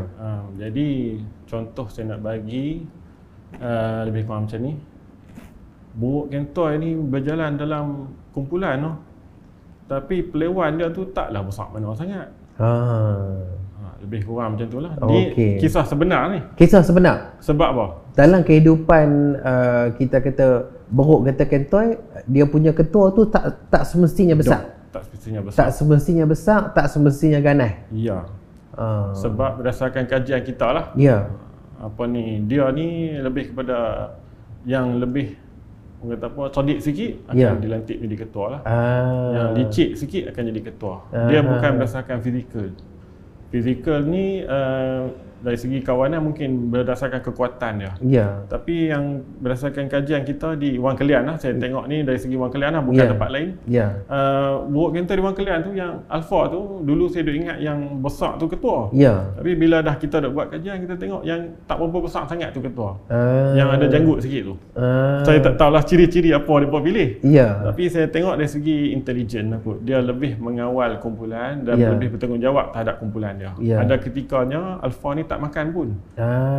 Jadi contoh saya nak bagi lebih kurang macam ni. Borok kentoi ni berjalan dalam kumpulan tu. Tapi pelewan dia tu taklah besar mana sangat. Lebih kurang macam tu lah. Ni kisah sebenar ni. Kisah sebenar. Sebab apa? Dalam kehidupan kita kata beruk kata kentoi, dia punya ketua tu tak semestinya besar. Tak semestinya besar. Tak semestinya besar, tak semestinya ganas. Ya. Sebab berdasarkan kajian kita lah, apa ni, dia ni lebih kepada yang lebih orang kata apa, cerdik sikit akan dilantik jadi ketua lah. Yang licik sikit akan jadi ketua. Dia bukan berdasarkan fizikal. Fizikal ni dari segi kawanan mungkin berdasarkan kekuatan dia. Tapi yang berdasarkan kajian kita di Wang Kelian lah, saya tengok ni dari segi Wang Kelian lah, bukan tempat lain. Buruk Genter di Wang Kelian tu, yang Alpha tu, dulu saya duk ingat yang besar tu ketua. Tapi bila dah kita dah buat kajian, kita tengok yang tak berapa besar sangat tu ketua. Yang ada janggut sikit tu. Saya tak tahulah ciri-ciri apa dia pilih. Tapi saya tengok dari segi intelijen aku, dia lebih mengawal kumpulan dan lebih bertanggungjawab terhadap kumpulan dia. Ada ketikanya Alpha ni tak makan pun.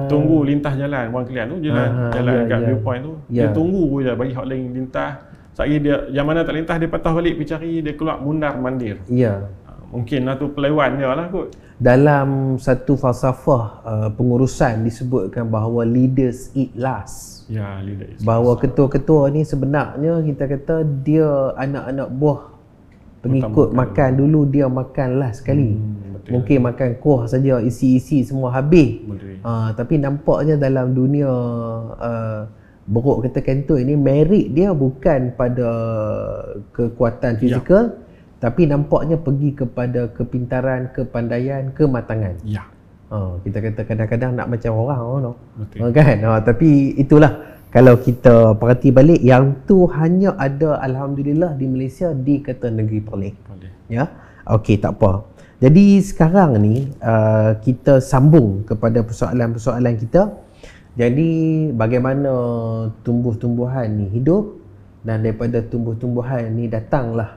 Tunggu lintas jalan Wang Kelian tu, jalan kat viewpoint tu. Dia tunggu je bagi hak lain lintas. Sekali dia yang mana tak lintas, dia patah balik pergi cari, dia keluar mundar mandir. Mungkin lah tu pelaiwan dia lah kot. Dalam satu falsafah pengurusan disebutkan bahawa leaders eat last. Leaders. Bahawa ketua-ketua ni sebenarnya kita kata dia anak-anak buah pengikut makan dulu, dia makan last sekali. Mungkin makan kuah saja, isi-isi semua habis. Tapi nampaknya dalam dunia Buruk Genter Canton ini, merit dia bukan pada kekuatan fizikal, tapi nampaknya pergi kepada kepintaran, kepandaian, kematangan. Kita kata kadang-kadang nak macam orang kan. Tapi itulah, kalau kita perhati balik, yang tu hanya ada alhamdulillah di Malaysia, di kata negeri Perlis. Okey, tak apa. Jadi sekarang ni kita sambung kepada persoalan-persoalan kita. Jadi bagaimana tumbuh-tumbuhan ni hidup, dan daripada tumbuh-tumbuhan ni datanglah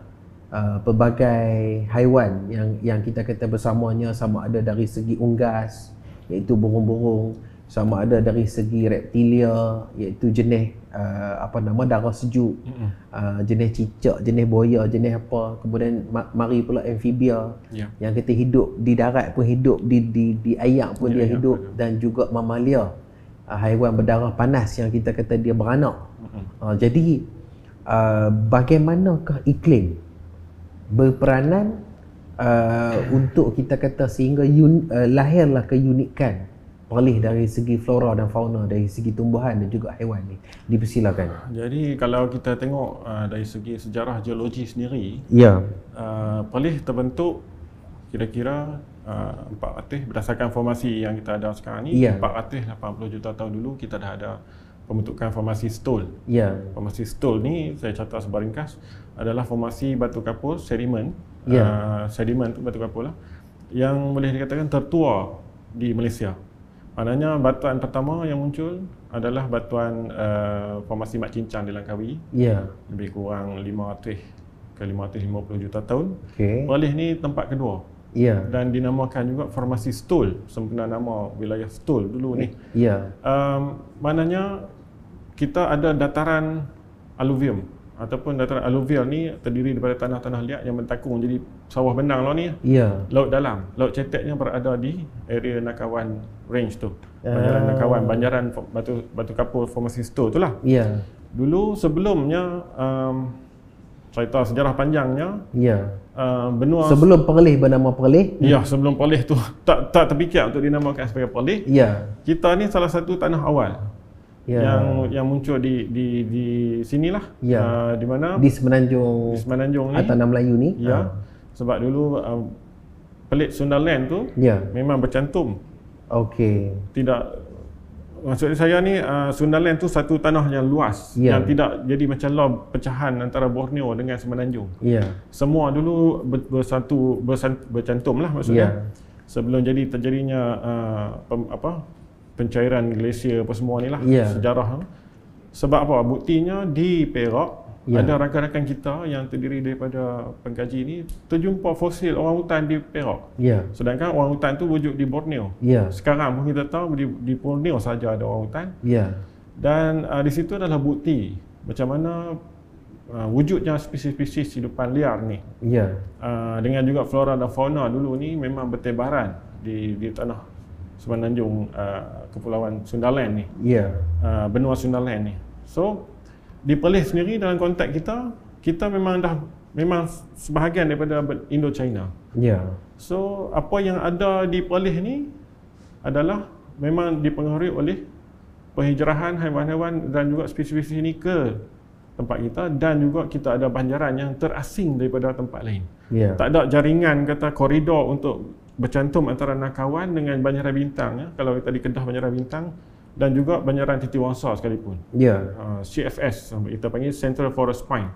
pelbagai haiwan yang kita kata bersamanya, sama ada dari segi unggas iaitu burung-burung, sama ada dari segi reptilia iaitu jenis darah sejuk, jenis cicak, jenis buaya, jenis apa, kemudian mari pula amfibia yang kita hidup di darat pun hidup, di air pun dia hidup, dan juga mamalia, haiwan berdarah panas yang kita kata dia beranak. Jadi bagaimanakah iklim berperanan untuk kita kata sehingga lahirlah keunikan Perlis dari segi flora dan fauna, dari segi tumbuhan dan juga haiwan ni. Dipersilakan. Jadi kalau kita tengok dari segi sejarah geologi sendiri, Perlis terbentuk kira-kira 400 berdasarkan formasi yang kita ada sekarang ni. 480 juta tahun dulu kita dah ada pembentukan formasi Stoll. Formasi Stoll ni saya catat sebar ringkas adalah formasi batu kapur sedimen. Sedimen tu batu kapur lah, yang boleh dikatakan tertua di Malaysia. Maknanya batuan pertama yang muncul adalah batuan formasi Mat Cincang di Langkawi. Lebih kurang 500 ke 550 juta tahun. Perlis ni tempat kedua. Dan dinamakan juga formasi Stoll, sempena nama wilayah Stoll dulu ni. Maknanya kita ada dataran aluvium, ataupun dataran aluvial ni terdiri daripada tanah-tanah liat yang mentakung jadi sawah benang lah ni. Laut dalam, laut ceteknya berada di area Nakawan range tu. Banjaran Nakawan, banjaran batu kapur formasi Stoll tu lah. Dulu sebelumnya cerita sejarah panjangnya, benua sebelum Perlis bernama Perlis. Sebelum Perlis tu tak terfikir untuk dinamakan sebagai Perlis. Kita ni salah satu tanah awal yang muncul di sinilah. Di mana? Di Semenanjung ni, atau Tanah Melayu ni. Sebab dulu pelit Sundaland tu memang bercantum. Tidak, maksud saya ni Sundaland tu satu tanah yang luas, yang tidak jadi macam lob pecahan antara Borneo dengan Semenanjung. Semua dulu bercantum lah maksudnya. Sebelum terjadinya pencairan glasier apa semua ni lah, sejarah. Sebab apa? Buktinya di Perak ada rakan-rakan kita yang terdiri daripada pengkaji ni terjumpa fosil orang hutan di Perak. Sedangkan orang hutan tu wujud di Borneo. Sekarang pun kita tahu di Borneo saja ada orang hutan. Dan di situ adalah bukti macam mana wujudnya spesies-spesies hidupan liar ni. Dengan juga flora dan fauna dulu ni memang bertebaran di tanah Semenanjung, Kepulauan Sundaland ni. benua Sundaland ni. So di Perlis sendiri dalam konteks kita memang dah memang sebahagian daripada Indo-China. So apa yang ada di Perlis ni adalah memang dipengaruhi oleh penghijrahan haiwan-haiwan dan juga spesies ini ke tempat kita, dan juga kita ada banjaran yang terasing daripada tempat lain. Tak ada jaringan kata koridor untuk bercantum antara nakawan dengan banjaran bintang, ya. Kalau kita di Kedah banjaran bintang dan juga banjaran Titiwangsa sekalipun. CFS kita panggil Central Forest Point.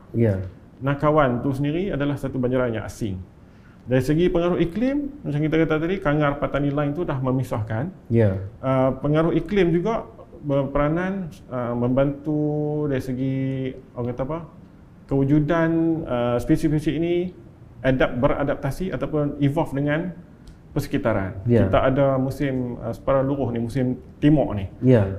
Nakawan tu sendiri adalah satu banjaran yang asing. Dari segi pengaruh iklim, macam kita kata tadi, Kangar Patani Line tu dah memisahkan. Pengaruh iklim juga berperanan membantu dari segi orang kata apa, kewujudan spesies-spesies ini beradaptasi ataupun evolve dengan persekitaran. Kita ada musim separa luruh ni, musim timur ni.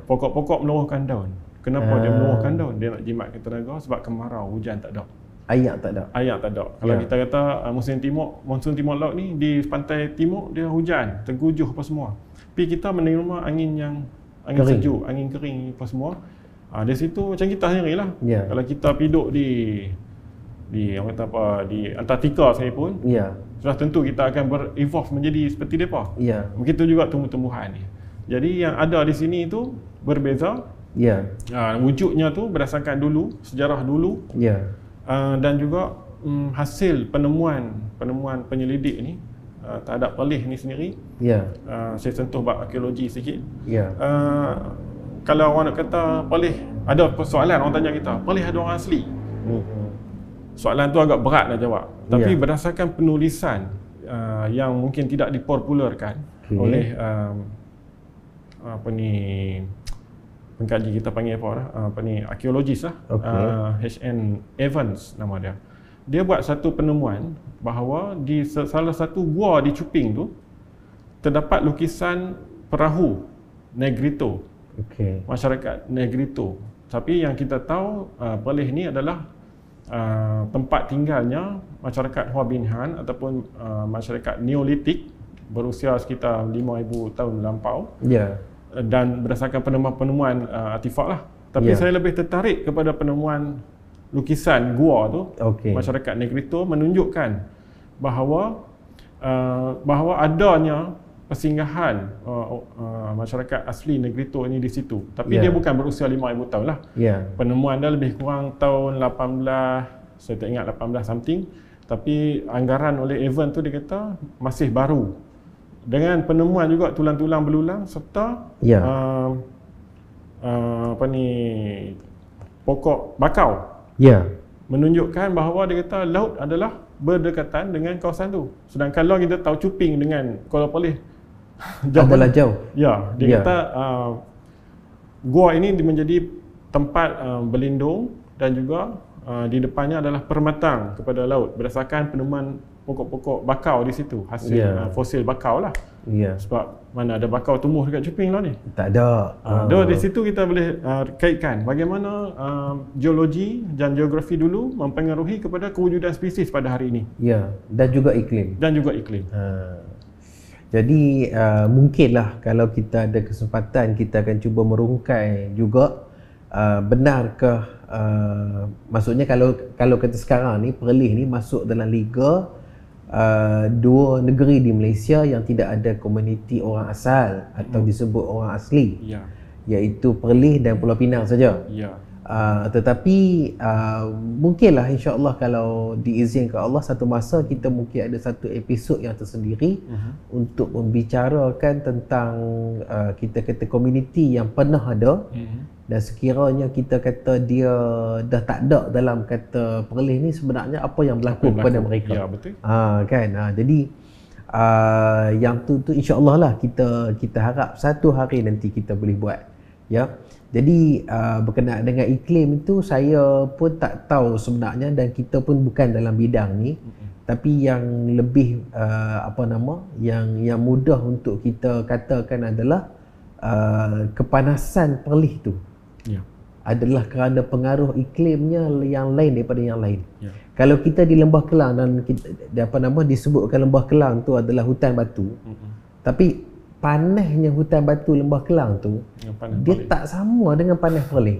Pokok-pokok meluruhkan daun. Kenapa dia meluruhkan daun? Dia nak jimatkan tenaga sebab kemarau, hujan tak ada. Air tak ada. Kalau kita kata musim timur, monsun timur laut ni di pantai timur dia hujan, tergujuh apa semua. Tapi kita menerima angin kering. Sejuk, angin kering apa semua. Dari situ macam kita sendirilah. Kalau kita hidup di orang kata apa, di Antartika sekalipun, sudah tentu kita akan berevolve menjadi seperti depa. Begitu juga tumbuh-tumbuhan ni. Jadi yang ada di sini itu berbeza. Wujudnya tu berdasarkan dulu, sejarah dulu. Dan juga hasil penemuan penyelidik ni terhadap Perlis ni sendiri. Saya sentuh bab arkeologi sikit. Kalau orang nak kata Perlis, ada soalan orang tanya kita, Perlis ada orang asli? Soalan tu agak berat nak jawab. Tapi berdasarkan penulisan yang mungkin tidak dipopularkan oleh pengkaji kita panggil arkeologis lah, H.N. Evans nama dia. Dia buat satu penemuan bahawa di salah satu gua di Cuping tu terdapat lukisan perahu Negrito, masyarakat Negrito. Tapi yang kita tahu Perlis ni adalah tempat tinggalnya masyarakat Hua Bin Han ataupun masyarakat Neolitik berusia sekitar 5,000 tahun melampau. Dan berdasarkan penemuan artifak lah. Tapi saya lebih tertarik kepada penemuan lukisan gua tu. Masyarakat Negrito menunjukkan bahawa adanya persinggahan masyarakat asli Negrito ini di situ. Tapi dia bukan berusia 5,000 tahun lah. Penemuan dia lebih kurang tahun 18, saya tak ingat 18 something. Tapi anggaran oleh Evan tu dia kata masih baru. Dengan penemuan juga tulang-tulang belulang serta pokok bakau. Menunjukkan bahawa dia kata laut adalah berdekatan dengan kawasan tu. Sedangkan kalau kita tahu Cuping dengan Kuala Perlis adalah jauh. Dia kata gua ini menjadi tempat berlindung dan juga di depannya adalah permatang kepada laut berdasarkan penemuan pokok-pokok bakau di situ, hasil fosil bakau lah. Sebab mana ada bakau tumbuh dekat Cuping lah ni? Tak ada. Dari situ kita boleh kaitkan bagaimana geologi dan geografi dulu mempengaruhi kepada kewujudan spesies pada hari ini. Dan juga iklim. Jadi mungkinlah kalau kita ada kesempatan kita akan cuba merungkai juga benarkah maksudnya kalau kata sekarang ni Perlis ni masuk dalam liga dua negeri di Malaysia yang tidak ada komuniti orang asal atau disebut orang asli, iaitu Perlis dan Pulau Pinang saja. Tetapi mungkinlah insya-Allah kalau diizinkan Allah satu masa kita mungkin ada satu episod yang tersendiri untuk membicarakan tentang kita kata komuniti yang pernah ada dan sekiranya kita kata dia dah tak ada dalam kata Perlis ni, sebenarnya apa yang berlaku kepada mereka. Betul. Jadi yang tu insya-Allah lah kita harap satu hari nanti kita boleh buat. Jadi berkenaan dengan iklim itu saya pun tak tahu sebenarnya dan kita pun bukan dalam bidang ni. Tapi yang lebih yang mudah untuk kita katakan adalah kepanasan Perlis tu adalah kerana pengaruh iklimnya yang lain daripada yang lain. Kalau kita di Lembah Kelang dan disebutkan Lembah Kelang tu adalah hutan batu. Tapi panasnya hutan batu Lembah Kelang tu dia tak sama dengan panas Perlis.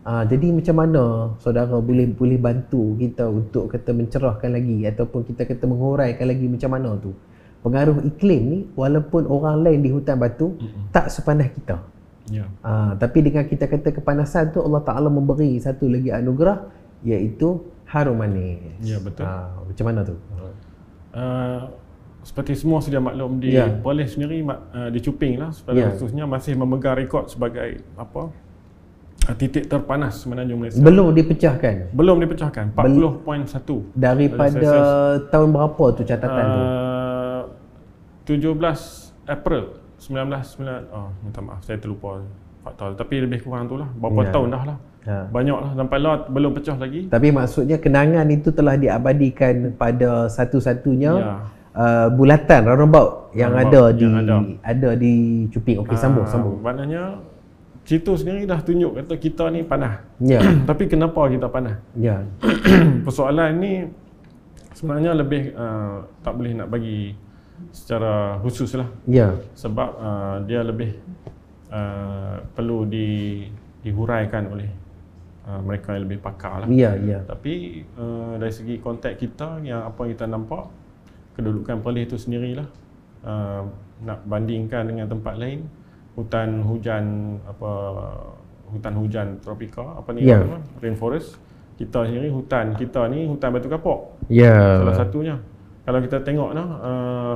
Jadi macam mana saudara boleh bantu kita untuk kata mencerahkan lagi ataupun kita kata menghuraikan lagi macam mana tu pengaruh iklim ni, walaupun orang lain di hutan batu tak sepanas kita. Tapi dengan kita kata kepanasan tu, Allah Ta'ala memberi satu lagi anugerah, iaitu harum manis. Ya, betul. Macam mana tu? Seperti semua sedia maklum, di Perlis sendiri, di Cuping lah khususnya masih memegang rekod sebagai titik terpanas Semenanjung Malaysia. Belum dipecahkan? Belum dipecahkan, 40.1. Daripada tahun berapa tu catatan tu? 17 April 1990. Minta maaf, saya terlupa fakta, tapi lebih kurang tu lah. Berapa tahun dah lah. Banyak lah, sampai lah belum pecah lagi. Tapi maksudnya kenangan itu telah diabadikan pada satu-satunya bulatan roundabout yang ada di Cuping. Okey, sambung. Maknanya cerita sendiri dah tunjuk kata kita ni panah. Tapi kenapa kita panah? Persoalan ni sebenarnya lebih tak boleh nak bagi secara khusus lah. Sebab dia lebih perlu dihuraikan oleh mereka yang lebih pakar lah. Tapi dari segi konteks kita, yang apa yang kita nampak, kedudukan Perlis itu sendirilah, nak bandingkan dengan tempat lain, hutan hujan tropika, rainforest, kita sendiri hutan batu kapur. Salah satunya. Kalau kita tengok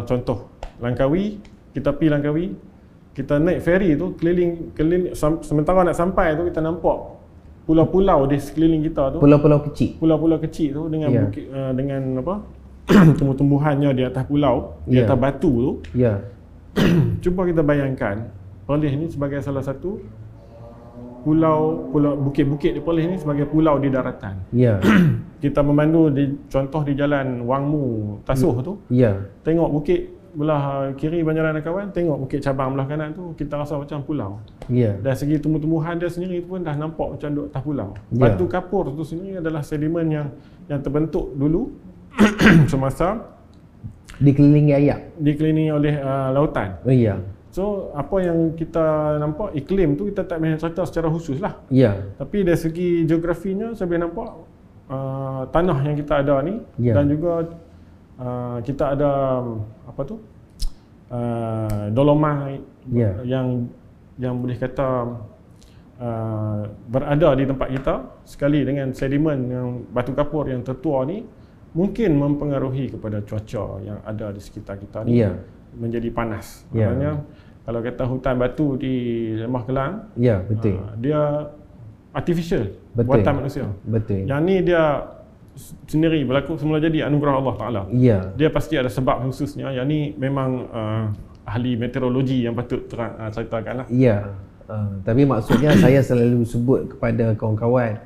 contoh Langkawi, kita pergi Langkawi, kita naik ferry tu keliling sementara nak sampai tu kita nampak pulau-pulau di sekeliling kita tu, pulau-pulau kecil tu dengan bukit, dengan tumbuh-tumbuhannya di atas pulau, di atas batu tu. Cuba kita bayangkan Perlis ni sebagai salah satu pulau bukit-bukit di Perlis ni sebagai pulau di daratan. Kita memandu contoh di jalan Wangmu Tasuh tu. Tengok bukit belah kiri Banjaran Kawan, tengok bukit cabang belah kanan tu, kita rasa macam pulau. Dari segi tumbuh-tumbuhan dia sendiri pun dah nampak macam duduk atas pulau. Batu kapur tu sendiri adalah sedimen yang terbentuk dulu semasa dikelilingi oleh lautan. So apa yang kita nampak, iklim tu kita tak boleh cerita secara khusus lah. Tapi dari segi geografinya saya boleh nampak tanah yang kita ada ni, dan juga kita ada dolomite yang boleh kata berada di tempat kita, sekali dengan sedimen yang batu kapur yang tertua ni, mungkin mempengaruhi kepada cuaca yang ada di sekitar kita ni menjadi panas. Maknanya kalau kata hutan batu di Lembah Kelang, dia artificial, buatan manusia. Yang ni dia sendiri berlaku semula jadi anugerah Allah Ta'ala. Dia pasti ada sebab khususnya. Yang ni memang ahli meteorologi yang patut ceritakan lah. Tapi maksudnya saya selalu sebut kepada kawan-kawan,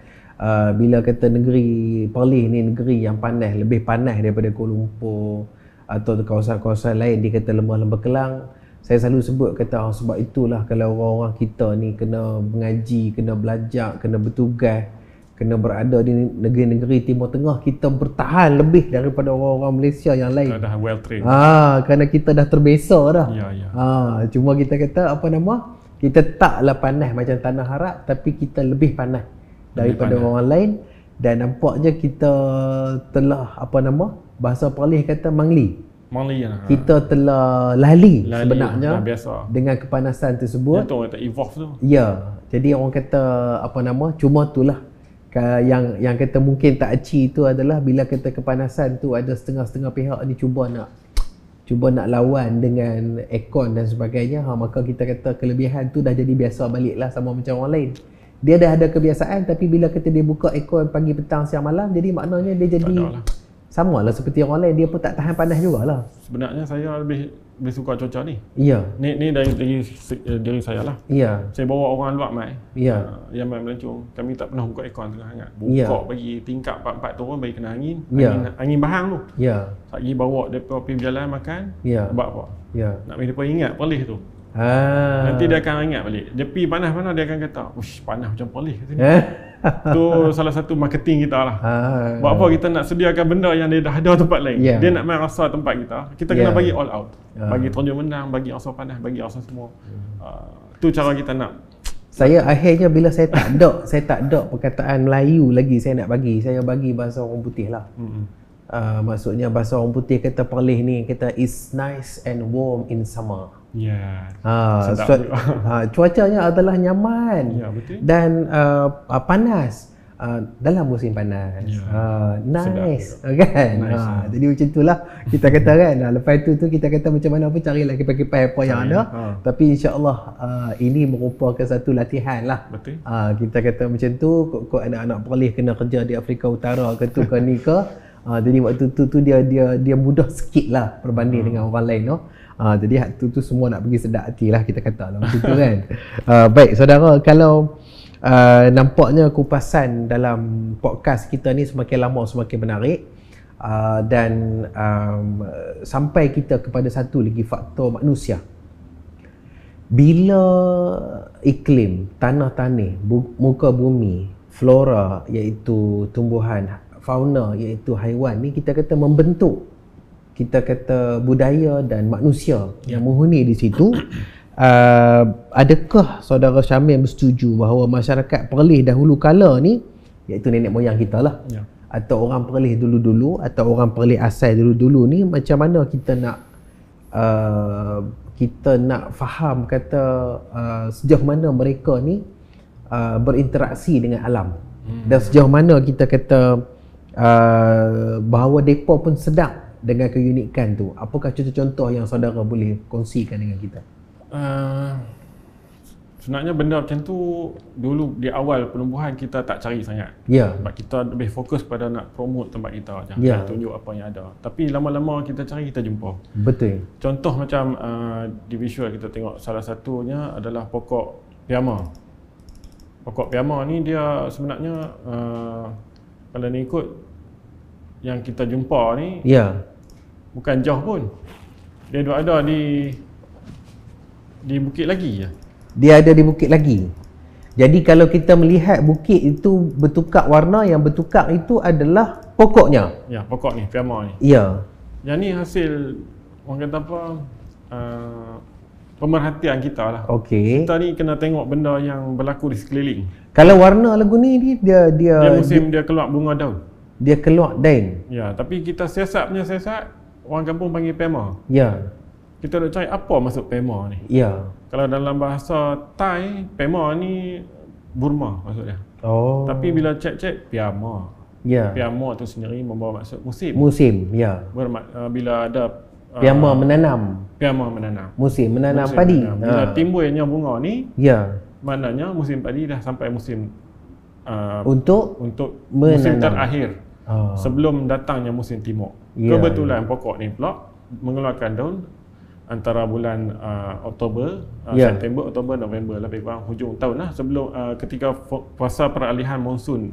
bila kata negeri Perlis ni negeri yang panas, lebih panas daripada Kuala Lumpur atau kawasan-kawasan lain, dia kata Lembah Kelang, saya selalu sebut kata sebab itulah kalau orang-orang kita ni kena mengaji, kena belajar, kena bertugas, kena berada di negeri-negeri Timur Tengah, kita bertahan lebih daripada orang-orang Malaysia yang lain. Kita dah well trained. Kerana kita dah terbiasa dah. Cuma kita kata kita taklah panas macam tanah Arab, tapi kita lebih panas daripada orang lain, dan nampaknya kita telah bahasa Perlis kata mangli. Kita telah lali sebenarnya dengan kepanasan tersebut. Itu kata evolve tu. Jadi orang kata cuma itulah yang kata mungkin tak aci itu adalah bila kata kepanasan tu ada setengah-setengah pihak ni cuba nak lawan dengan aircon dan sebagainya, maka kita kata kelebihan tu dah jadi biasa baliklah, sama macam orang lain. Dia dah ada kebiasaan, tapi bila kata dia buka aircon pagi, petang, siang, malam, jadi maknanya dia jadi sama lah seperti orang lain, dia pun tak tahan panas jugalah. Sebenarnya saya lebih suka cuaca ni. Ni dari diri saya lah. Saya bawa orang luar mai. Yang mai melancong, kami tak pernah buka aircon tengah hangat. Buka bagi tingkap 4-4 turun, bagi kena angin. Angin bahang tu. Lagi bawa depa pergi berjalan makan. Sebab apa? Nak bagi depa ingat Perlis tu. Nanti dia akan ingat balik. Dia pergi panas-panas, dia akan kata, "Ush, panas macam Perlis kat sini." Tu salah satu marketing kita lah. Buat apa kita nak sediakan benda yang dia dah ada tempat lain. Dia nak main rasa tempat kita kena bagi all out. Bagi terjun menang, bagi rasa panas, bagi rasa semua. Tu cara kita nak Saya akhirnya bila saya tak ada perkataan Melayu lagi saya nak bagi, saya bagi bahasa orang putih lah. Maksudnya bahasa orang putih kata Perlis ni kata it's nice and warm in summer. Ya. Cuacanya adalah nyaman. Ya, betul. Dan panas. Dalam musim panas. Nice kan. Nice, jadi macam itulah kita kata kan. Lepas tu kita kata macam mana pun carilah kipas-kipas apa yang ada. Tapi insya-Allah ini merupakan satu latihan lah. Betul. Kita kata macam tu kok anak-anak Perlis kena kerja di Afrika Utara ke tu ke ni ke. Jadi waktu tu dia mudah sikit lah berbanding dengan orang lain no. Jadi tu semua nak pergi sedap hati lah kita kata lah macam tu kan. Baik saudara, kalau nampaknya kupasan dalam podcast kita ni semakin lama semakin menarik, dan sampai kita kepada satu lagi faktor manusia. Bila iklim, tanah-tanah, muka bumi, flora iaitu tumbuhan, fauna iaitu haiwan ni kita kata membentuk, kita kata budaya dan manusia yang menghuni di situ. Adakah saudara Syamil bersetuju bahawa masyarakat Perlis dahulu kala ni, iaitu nenek moyang kita lah, atau orang Perlis dulu-dulu, atau orang Perlis asal dulu-dulu ni, macam mana kita nak faham kata sejauh mana mereka ni berinteraksi dengan alam, dan sejauh mana kita kata bahawa mereka pun sedap dengan keunikan tu. Apakah contoh-contoh yang saudara boleh kongsikan dengan kita? Sebenarnya benda macam tu dulu di awal penumbuhan kita tak cari sangat. Sebab kita lebih fokus pada nak promote tempat kita je, nak tunjuk apa yang ada. Tapi lama-lama kita cari, kita jumpa. Betul. Contoh macam di visual kita tengok, salah satunya adalah pokok piama. Pokok piama ni dia sebenarnya kalau ni ikut yang kita jumpa ni, bukan jauh pun. Dia ada di Bukit Lagi je. Dia ada di Bukit Lagi. Jadi kalau kita melihat bukit itu bertukar warna, yang bertukar itu adalah pokoknya. Ya, pokok ni, piama ni. Ya. Yang ni hasil orang kata apa, pemerhatian kita lah. Okey. Kita ni kena tengok benda yang berlaku di sekeliling. Kalau warna lagu ni dia musim dia keluar bunga daun. Dia keluar daun. Ya, tapi kita siasat orang kampung panggil piama. Ya. Kita nak cari apa maksud piama ni. Ya. Kalau dalam bahasa Thai, piama ni Burma maksudnya. Oh. Tapi bila cek piama. Ya. Piama tu sendiri membawa maksud musim. Musim, ya. Bila ada piama menanam. Piama menanam. Musim menanam padi. Bila timbulnya bunga ni, ya, maknanya musim padi dah sampai musim untuk musim terakhir. Sebelum datangnya musim timur. Kebetulan pokok ni pula mengeluarkan daun antara bulan September, Oktober, November, lebih kurang hujung tahun lah, sebelum ketika fasa peralihan monsun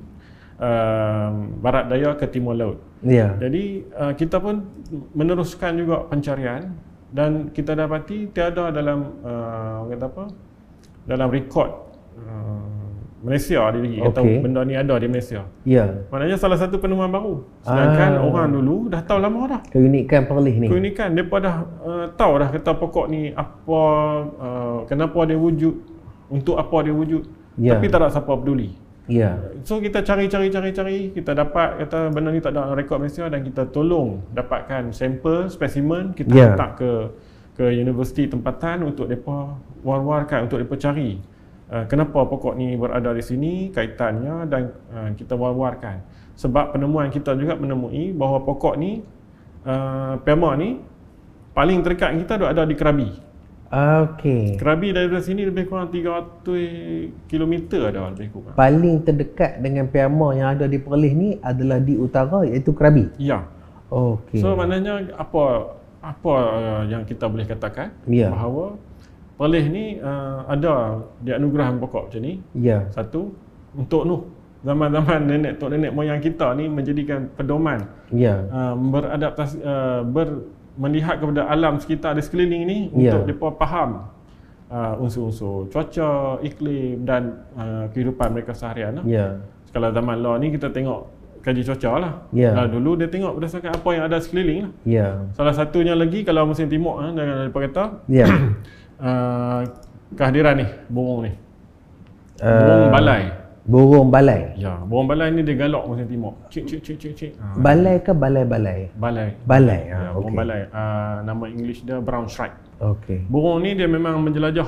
barat daya ke timur laut. Jadi kita pun meneruskan juga pencarian, dan kita dapati tiada dalam dalam rekod Malaysia dia kata benda ni ada di Malaysia. Maknanya salah satu penemuan baru. Sedangkan orang dulu dah tahu lama dah keunikan Perlis ni. Keunikan depa dah tahu dah kata pokok ni apa, kenapa dia wujud, untuk apa dia wujud. Tapi tak ada siapa peduli. So kita cari, kita dapat kata benda ni tak ada rekod Malaysia, dan kita tolong dapatkan sampel spesimen, kita hantar ke universiti tempatan untuk depa war-warkan, untuk depa cari kenapa pokok ni berada di sini, kaitannya, dan kita war-warkan. Sebab penemuan kita juga menemui bahawa pokok ni, piama ni paling terdekat kita ada di Krabi. Krabi dari sini lebih kurang 300 km ada lebih kurang. Paling terdekat dengan piama yang ada di Perlis ni adalah di utara, iaitu Krabi. Ya. So maknanya apa yang kita boleh katakan bahawa Perlis ni ada dianugerahan pokok macam ni. Satu, untuk Nuh, zaman-zaman nenek moyang kita ni menjadikan pedoman, beradaptasi, melihat kepada alam sekitar di sekeliling ni, untuk mereka faham unsur-unsur cuaca, iklim, dan kehidupan mereka seharian lah. Kalau zaman law ni kita tengok kaji cuaca lah. Dulu dia tengok berdasarkan apa yang ada sekeliling lah. Salah satunya lagi kalau musim timur, dengan mereka kata kehadiran ni, burung ni. Burung balai. Burung balai. Ya, burung balai ni dia galak musim timur. Cik cik cik cik cik. Balai ke balai-balai? Balai. Balai. Ya, burung balai. Nama English dia brown shrike. Okey. Burung ni dia memang menjelajah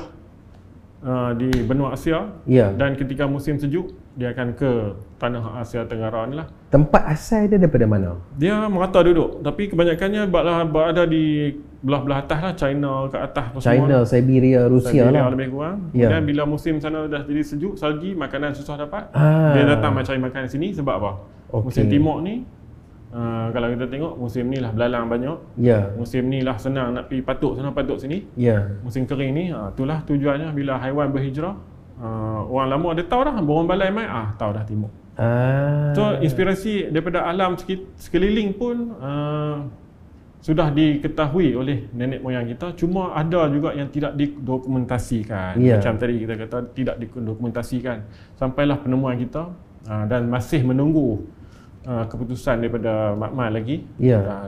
di benua Asia. Ya. Dan ketika musim sejuk dia akan ke tanah Asia Tenggara ni lah. Tempat asal dia daripada mana? Dia merata duduk, tapi kebanyakannya berada di belah-belah atas lah, China ke atas China, semua. Siberia, Rusia Siberia lah. lebih kurang. Ya. Kemudian bila musim sana dah jadi sejuk, salji, makanan susah dapat. Dia datang cari makan sini sebab apa? Musim timur ni, kalau kita tengok musim ni lah belalang banyak. Ya. Musim ni lah senang nak pergi patuk sana patuk sini. Ya. Musim kering ni, itulah tujuannya bila haiwan berhijrah. Orang lama dia tahu dah burung balai mai, tahu dah timur. So inspirasi daripada alam sekeliling pun sudah diketahui oleh nenek moyang kita, cuma ada juga yang tidak didokumentasikan. Macam tadi kita kata tidak didokumentasikan. Sampailah penemuan kita dan masih menunggu keputusan daripada Makmal lagi.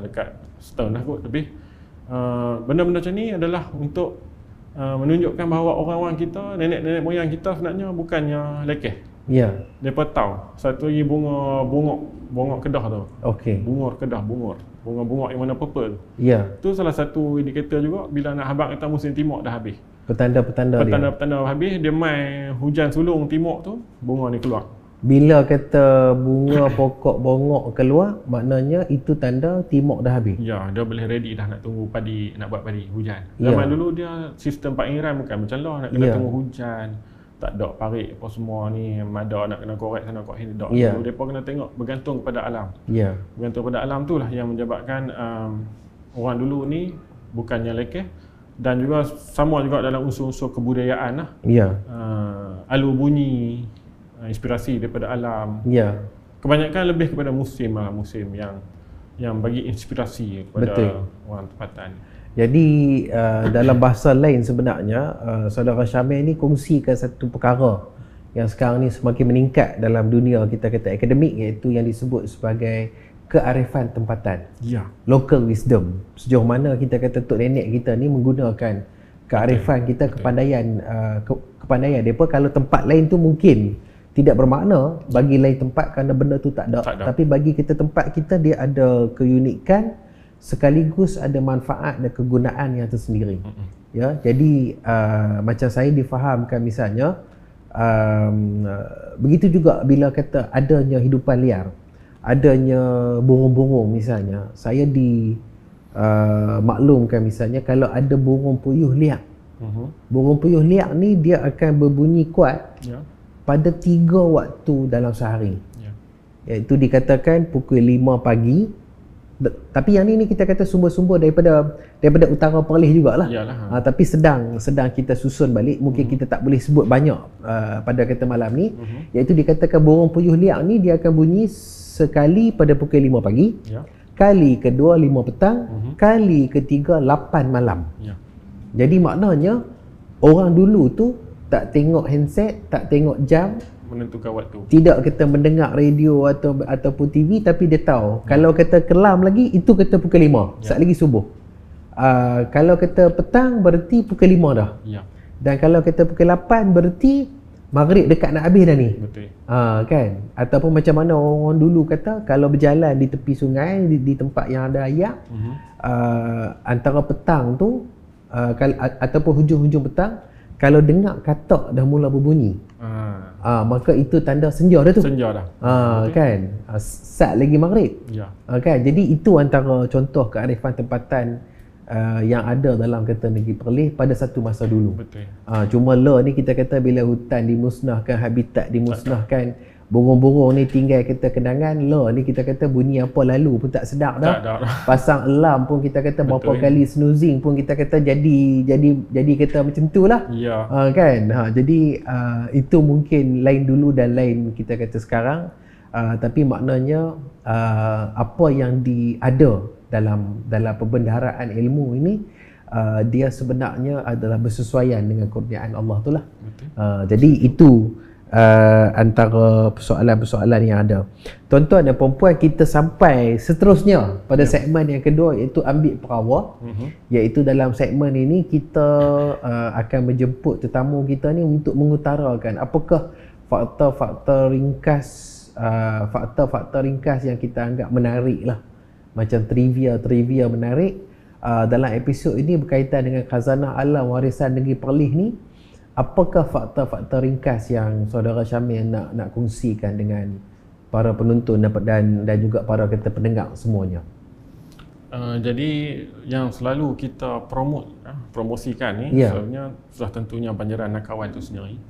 Dekat setahun dah kot lebih. Benda-benda macam ni adalah untuk menunjukkan bahawa orang-orang kita, nenek-nenek moyang kita sebenarnya bukannya lekeh. Ya. Mereka tahu. Satu lagi bungok kedah tu. Okey. Bungur kedah, bunga yang warna purple. Ya. Tu salah satu indikator juga bila nak habaq kata musim timur dah habis. Petanda-petanda habis, dia mai hujan sulung timur tu, bunga ni keluar. Bila kata bunga pokok bongok keluar, maknanya itu tanda timur dah habis. Ya, dia boleh ready dah nak tunggu padi, nak buat padi hujan. Zaman dulu dia sistem pengiran bukan macam lah, nak kena tunggu hujan. Tak ada parik apa semua ni, ada nak kena korek sana korek sini, tak. Dulu depa kena tengok, bergantung kepada alam. Bergantung pada alam tu lah yang menyebabkan orang dulu ni bukannya lekeh, dan juga sama juga dalam unsur-unsur kebudayaan lah. Alu bunyi, inspirasi daripada alam. Kebanyakan lebih kepada musim lah, musim yang bagi inspirasi kepada orang tempatan. Jadi dalam bahasa lain sebenarnya saudara Syamil ni kongsikan satu perkara yang sekarang ni semakin meningkat dalam dunia kita kata akademik, iaitu yang disebut sebagai kearifan tempatan. Local wisdom. Sejauh mana kita kata tok nenek kita ni menggunakan kearifan kita, kepandaian depa. Kalau tempat lain tu mungkin tidak bermakna bagi lain tempat kerana benda tu tak ada. Tapi bagi kita tempat kita dia ada keunikan, sekaligus ada manfaat dan kegunaan yang tersendiri. Ya, jadi macam saya difahamkan misalnya begitu juga bila kata adanya hidupan liar, adanya burung-burung misalnya, saya maklumkan misalnya kalau ada burung puyuh liak. Burung puyuh liak ni dia akan berbunyi kuat pada 3 waktu dalam sehari. Iaitu dikatakan pukul 5 pagi. Tapi yang ni kita kata sumber-sumber daripada utara Perlis jugalah. Tapi sedang kita susun balik, mungkin kita tak boleh sebut banyak pada kata malam ni. Iaitu dikatakan burung puyuh liak ni dia akan bunyi sekali pada pukul 5 pagi, kali kedua 5 petang, kali ketiga 8 malam. Jadi maknanya orang dulu tu tak tengok handset, tak tengok jam, menentukan waktu. Tidak kita mendengar radio ataupun TV, tapi dia tahu. Kalau kata kelam lagi, itu kata pukul 5. Sat lagi subuh. Kalau kata petang, berarti pukul 5 dah. Dan kalau kata pukul 8, berarti maghrib dekat nak habis dah ni. Betul. Kan? Ataupun macam mana orang dulu kata, kalau berjalan di tepi sungai, di tempat yang ada ayak, antara petang tu, ataupun hujung-hujung petang, kalau dengar katak dah mula berbunyi, maka itu tanda senja dah tu. Senja dah. Kan? Sat lagi maghrib. Kan? Jadi itu antara contoh kearifan tempatan yang ada dalam kata negeri Perlis pada satu masa dulu. Betul. Cuma ni kita kata bila hutan dimusnahkan, habitat dimusnahkan, burung-burung ni tinggal kita kenangan, ni kita kata bunyi apa lalu pun tak sedap dah. Pasang alarm pun kita kata berapa kali snoozing pun kita kata jadi kata macam tu lah. Kan? Jadi itu mungkin lain dulu dan lain kita kata sekarang. Tapi maknanya apa yang ada dalam perbendaharaan ilmu ini, dia sebenarnya adalah bersesuaian dengan kurniaan Allah tu lah. Jadi itu antara persoalan-persoalan yang ada. Tuan-tuan dan puan-puan, kita sampai seterusnya pada segmen yang kedua, iaitu ambil perawa. Iaitu dalam segmen ini kita akan menjemput tetamu kita ni untuk mengutarakan apakah faktor-faktor ringkas yang kita anggap menarik lah, macam trivia menarik dalam episod ini berkaitan dengan khazanah alam warisan negeri Perlis ni. Apakah faktor-faktor ringkas yang saudara Syamil nak kongsikan dengan para penonton dan juga para kita pendengar semuanya? Jadi yang selalu kita promosikan ni sebenarnya sudah tentunya Banjaran Nakawan itu sendiri.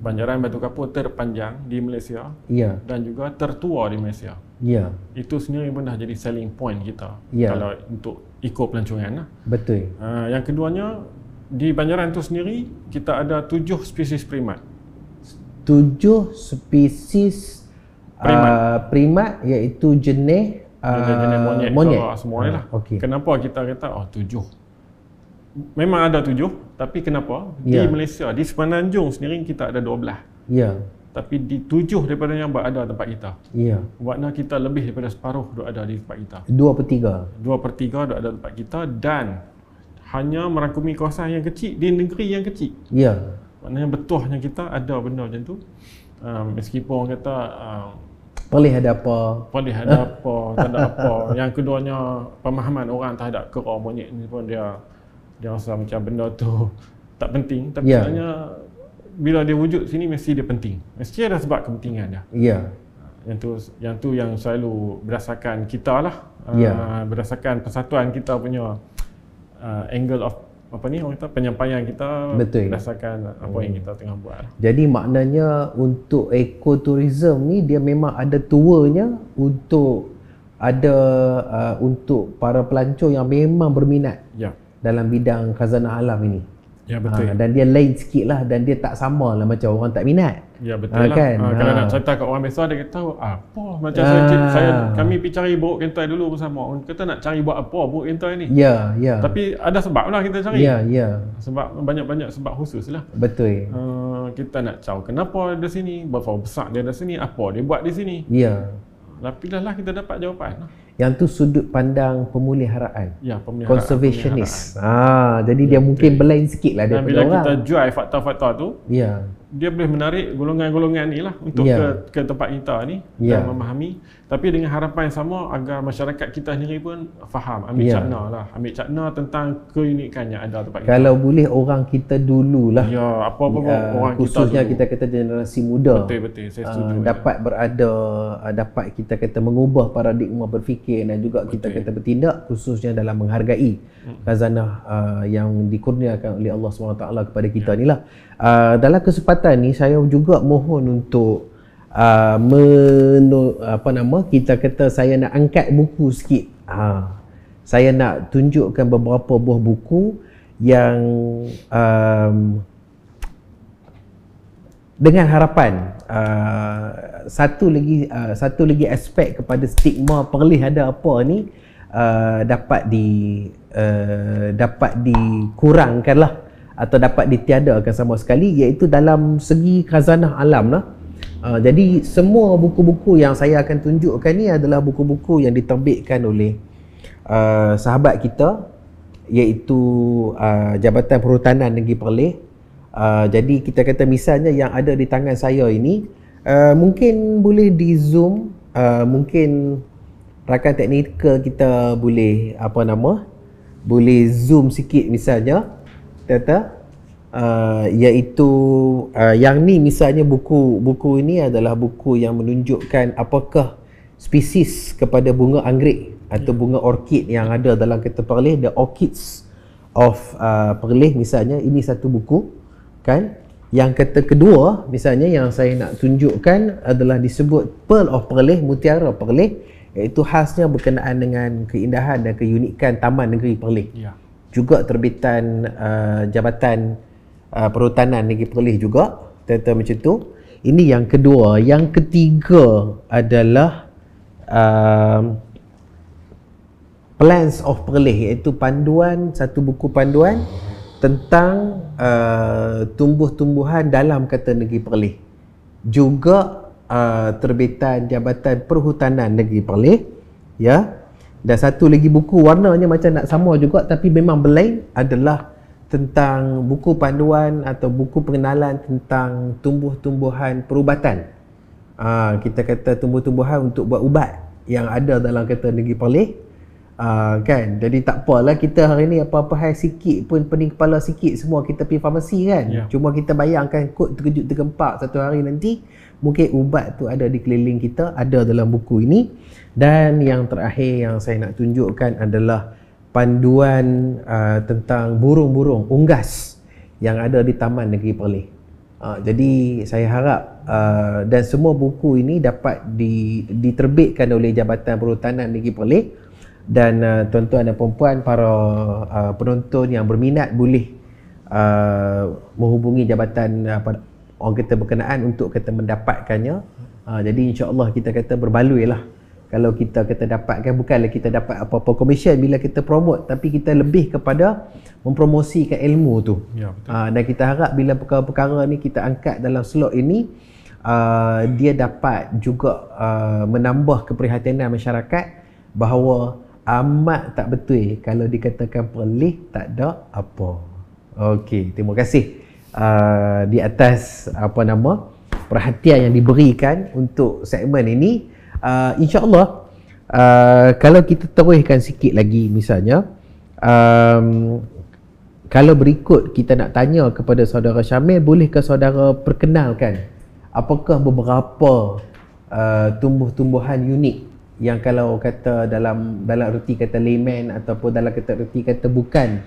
Banjaran Batu Kapur terpanjang di Malaysia dan juga tertua di Malaysia. Itu sendiri pun dah jadi selling point kita kalau untuk eco pelancongan lah. Betul. Yang keduanya, di Banjaran itu sendiri kita ada 7 spesies primat. 7 spesies primat iaitu jenis monyet semua ni lah. Kenapa kita kata 7? Memang ada 7, tapi kenapa di Malaysia, di Semenanjung sendiri kita ada 12. Tapi di 7 daripada yang berada tempat kita. Makna kita lebih daripada separuh duk ada di tempat kita. 2/3 duk ada tempat kita dan hanya merangkumi kawasan yang kecil di negeri yang kecil. Maknanya betuhnya kita ada benda macam tu. Meskipun orang kata Perlis ada apa, tak ada apa. Yang keduanya, pemahaman orang terhadap kera monyet ni pun dia rasa macam benda tu tak penting. Tapi sebenarnya bila dia wujud sini mesti dia penting. Mesti ada sebab kepentingan dia. Yang tu yang selalu berdasarkan kita lah. Berdasarkan persatuan kita punya angle of orang kata penyampaian kita. Betul. Berdasarkan apa yang kita tengah buat. Jadi maknanya untuk ekotourism ni dia memang ada tournya untuk untuk para pelancong yang memang berminat dalam bidang khazanah alam ini. Betul. Dan dia lain sikit lah, dan dia tak sama lah macam orang tak minat. Betul lah. Kan? Kalau nak cerita kat orang biasa, dia kata apa macam kami pergi cari buruk kentai dulu bersama. Orang kata nak cari buat apa buruk kentai ni? Tapi ada sebab lah kita cari. Sebab banyak-banyak sebab khusus lah. Betul. Kita nak tahu kenapa dia sini, berapa besar dia sini, apa dia buat di sini. Tapi dah lah kita dapat jawapan. Yang tu sudut pandang pemeliharaan. Pemeliharaan. Conservationist. Jadi dia mungkin berlain sikit lah dan daripada bila orang. kita jual fakta-fakta tu, dia boleh menarik golongan-golongan ni lah untuk ke tempat kita ni dan memahami. Tapi dengan harapan yang sama agar masyarakat kita sendiri pun faham, ambil cakna lah. Ambil cakna tentang keunikan yang ada tempat kita. Kalau boleh orang kita dululah. Apa-apa orang khususnya kita dulu. kita kata generasi muda. Betul, saya setuju. Dapat berada, dapat kita kata mengubah paradigma berfikir dan juga kita kata bertindak khususnya dalam menghargai khazanah yang dikurniakan oleh Allah SWT kepada kita ni lah. Dalam kesempatan ni saya juga mohon untuk kita kata saya nak angkat buku sikit. Saya nak tunjukkan beberapa buah buku yang dengan harapan satu lagi aspek kepada stigma Perlis ada apa ni dapat dikurangkan lah atau dapat ditiadakan sama sekali, iaitu dalam segi khazanah alam lah. Jadi semua buku-buku yang saya akan tunjukkan ni adalah buku-buku yang diterbitkan oleh sahabat kita, iaitu Jabatan Perhutanan Negeri Perlis. Jadi kita kata misalnya yang ada di tangan saya ini mungkin boleh di zoom, mungkin rakan teknikal kita boleh boleh zoom sikit misalnya kata iaitu yang ni misalnya buku ini adalah buku yang menunjukkan apakah spesies kepada bunga anggrek atau bunga orkid yang ada dalam kata Perlis, The Orchids of Perlis misalnya. Ini satu buku kan. Yang kata kedua misalnya yang saya nak tunjukkan adalah disebut Pearl of Perlis, Mutiara Perlis, iaitu khasnya berkenaan dengan keindahan dan keunikan Taman Negeri Perlis. Juga terbitan Jabatan Perhutanan Negeri Perlis juga, kata macam tu. Ini yang kedua. Yang ketiga adalah Plants of Perlis, iaitu satu buku panduan tentang tumbuh-tumbuhan dalam kata Negeri Perlis. juga terbitan Jabatan Perhutanan Negeri Perlis, ya. Dan satu lagi buku warnanya macam nak sama juga tapi memang berlain, adalah tentang buku panduan atau buku pengenalan tentang tumbuh-tumbuhan perubatan. Kita kata tumbuh-tumbuhan untuk buat ubat yang ada dalam kata Negeri Perlis. Kan, jadi tak apalah kita hari ni apa-apa hal sikit pun pening kepala sikit semua kita pergi farmasi kan. Cuma kita bayangkan kot terkejut tergempak satu hari nanti mungkin ubat tu ada di keliling kita, ada dalam buku ini. Dan yang terakhir yang saya nak tunjukkan adalah panduan tentang burung-burung unggas yang ada di Taman Negeri Perlis. Jadi saya harap dan semua buku ini dapat diterbitkan oleh Jabatan Perhutanan Negeri Perlis. Dan tuan-tuan dan puan-puan, para penonton yang berminat boleh menghubungi jabatan orang kata berkenaan untuk kita mendapatkannya. Jadi insya-Allah kita kata berbaloi lah kalau kita dapatkan, bukanlah kita dapat apa-apa komisen bila kita promote, tapi kita lebih kepada mempromosikan ilmu tu. Ya, betul. Dan kita harap bila perkara-perkara ni kita angkat dalam slot ini, dia dapat juga menambah keprihatinan masyarakat bahawa amat tak betul kalau dikatakan Perlis tak ada apa. Okey, terima kasih di atas perhatian yang diberikan untuk segmen ini. InsyaAllah kalau kita teruskan sikit lagi, misalnya kalau berikut kita nak tanya kepada saudara Syamil, bolehkah saudara perkenalkan apakah beberapa tumbuh-tumbuhan unik yang kalau kata dalam erti kata layman ataupun dalam erti kata bukan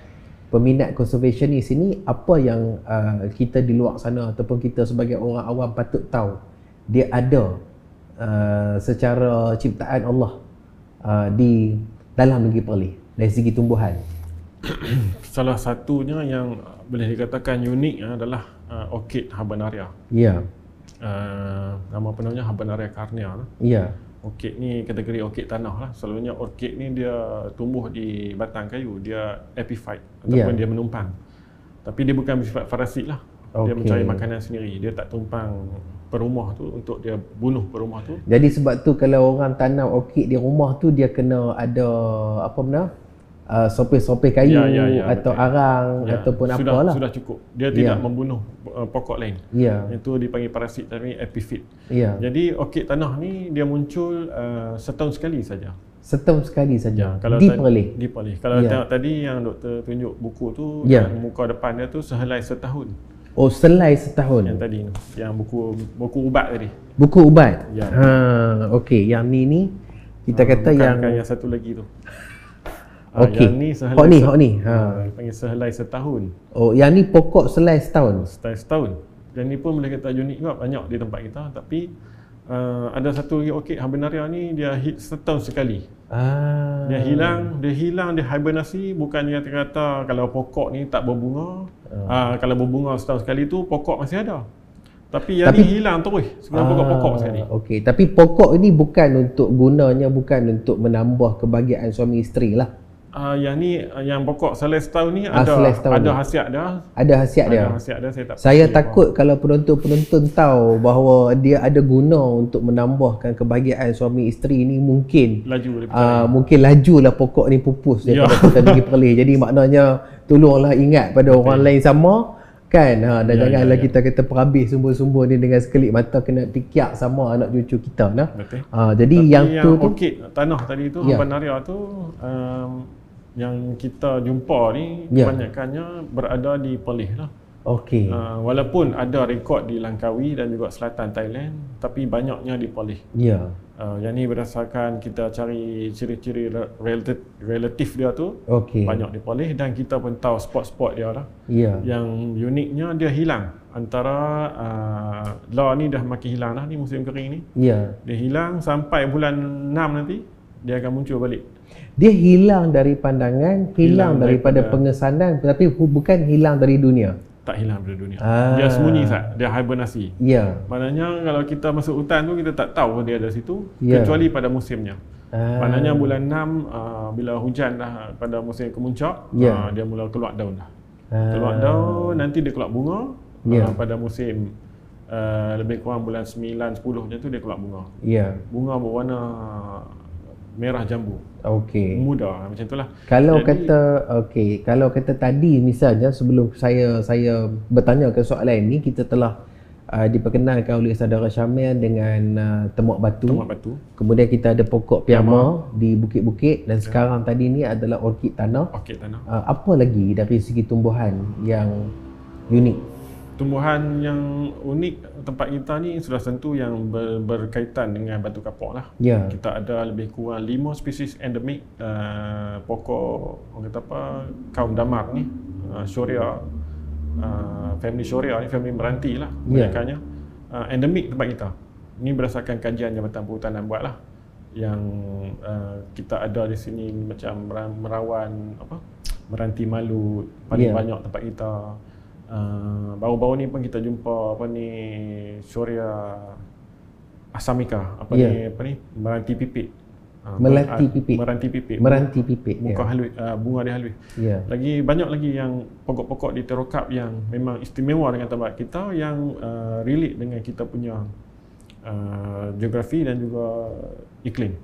peminat konservasionis ini, apa yang kita di luar sana ataupun kita sebagai orang awam patut tahu dia ada secara ciptaan Allah di dalam Negeri Perlis dari segi tumbuhan? Salah satunya yang boleh dikatakan unik adalah orchid Habenaria. Ya. Nama penuhnya Habenaria carnea. Ya. Orchid ni kategori orchid tanah lah. Selalunya orchid ni dia tumbuh di batang kayu, dia epiphyte ataupun dia menumpang. Tapi dia bukan bersifat parasit lah. Dia mencari makanan sendiri. Dia tak tumpang perumah tu untuk dia bunuh perumah tu. Jadi sebab tu kalau orang tanam orchid di rumah tu, dia kena ada sopai-sopai kayu atau betul. Arang ataupun apalah. Sudah cukup. Dia tidak membunuh pokok lain. Itu dipanggil parasit tapi epiphyte. Jadi orchid tanah ni dia muncul setahun sekali saja. Setahun sekali saja. Kalau di Perlis. Kalau tengok tadi yang doktor tunjuk buku tu, muka depan dia tu sehelai setahun. Oh, selai setahun. Yang tadi tu, yang buku ubat tadi. Buku ubat. Okey, yang ni kita kata yang satu lagi tu. Okey. Yang ni sehelai hok ni. Panggil sehelai setahun. Oh, yang ni pokok selai setahun. Setahun. Yang ni pun boleh kata unik juga, banyak di tempat kita, tapi ada satu lagi orchid Habenaria ni dia hit setahun sekali. Dia hilang, dia hibernasi, bukan dia kata kalau pokok ni tak berbunga. Kalau berbunga setahun sekali tu pokok masih ada. Tapi yang ni hilang terus, segala pokok-pokok sekali. Okey, tapi pokok ini bukan untuk untuk menambah kebahagiaan suami isteri lah. Yang ni, yang pokok selai setahun ni ada khasiat dia. Ada khasiat dia. Saya takut kalau penonton tahu bahawa dia ada guna untuk menambahkan kebahagiaan suami isteri ni, mungkin lajulah pokok ni pupus daripada kita Negeri Perlis. Jadi maknanya tolonglah ingat pada orang lain sama kan, dan janganlah kita kata perhabis sumber-sumber ni dengan sekelip mata kena tikiak sama anak cucu kita nah. Jadi tapi yang orchid tanah tadi tu Habenaria tu yang kita jumpa ni kebanyakannya berada di Perlis lah. Okey. Walaupun ada rekod di Langkawi dan juga selatan Thailand, tapi banyaknya di Perlis. Yang ni berdasarkan kita cari ciri-ciri relatif dia tu, banyak di Perlis, dan kita pun tahu spot-spot dia lah. Yang uniknya dia hilang antara lah ni dah makin hilang dah ni musim kering ni. Dia hilang sampai bulan 6 nanti dia akan muncul balik. Dia hilang dari pandangan, hilang daripada pengesanan, tapi bukan hilang dari dunia. Tak hilang dari dunia. Dia sembunyi sat, dia hibernasi. Maknanya kalau kita masuk hutan tu kita tak tahu dia ada situ kecuali pada musimnya. Maknanya bulan 6 bila hujan dah pada musim kemuncak, dia mula keluar daun dah. Keluar daun, nanti dia keluar bunga pada musim lebih kurang bulan 9-10 macam tu dia keluar bunga. Ya. Bunga berwarna merah jambu. Okey. Muda macam itulah. Kalau kalau kata tadi misalnya sebelum saya bertanya ke soalan ini, kita telah diperkenalkan oleh saudara Syamil dengan temuk batu. Kemudian kita ada pokok piama di bukit-bukit dan sekarang tadi ni adalah orkid tanah. Apa lagi dari segi tumbuhan yang unik? Tumbuhan yang unik tempat kita ni sudah tentu yang berkaitan dengan batu kapur lah. Ya. Kita ada lebih kurang 5 spesies endemik pokok orang kata apa, kaum damar ni, Shorea, family Shorea ni, family meranti lah kebanyakannya. Endemik tempat kita. Ini berdasarkan kajian Jabatan Perhutanan buat lah. Yang kita ada di sini macam merawan apa, meranti malut paling banyak tempat kita. Baru-baru ni pun kita jumpa apa ni, Shorea Asamica, ni meranti pipit. Meranti pipit. Muka halus, bunga dia halus. Lagi banyak lagi yang pokok-pokok di terokap yang memang istimewa dengan tempat kita, yang relate dengan kita punya geografi dan juga iklim.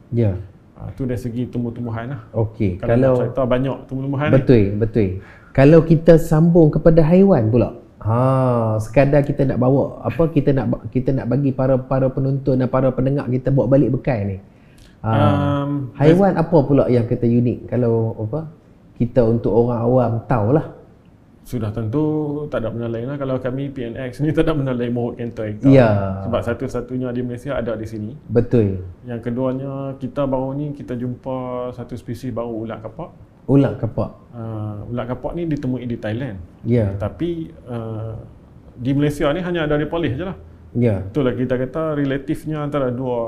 Tu dari segi tumbuh-tumbuhan lah. Okey. Kalau cerita banyak tumbuh-tumbuhan. Betul. Kalau kita sambung kepada haiwan pula. Sekadar kita nak bawa apa, kita nak bagi para penonton dan para pendengar kita bawa balik bekal ni. Haiwan apa pula yang kita unik kalau apa kita untuk orang awam tahulah? Sudah tentu tak ada benda lain lah. Kalau kami PNX ni tak ada benda lain mohon kentoi. Sebab satu-satunya di Malaysia ada di sini. Betul. Yang keduanya, kita baru ni kita jumpa satu spesies baru, ulat kapak. Ulat kapak. Ulat kapak ni ditemui di Thailand. Tapi di Malaysia ni hanya ada di Perlis je lah. Itulah kita kata relatifnya antara dua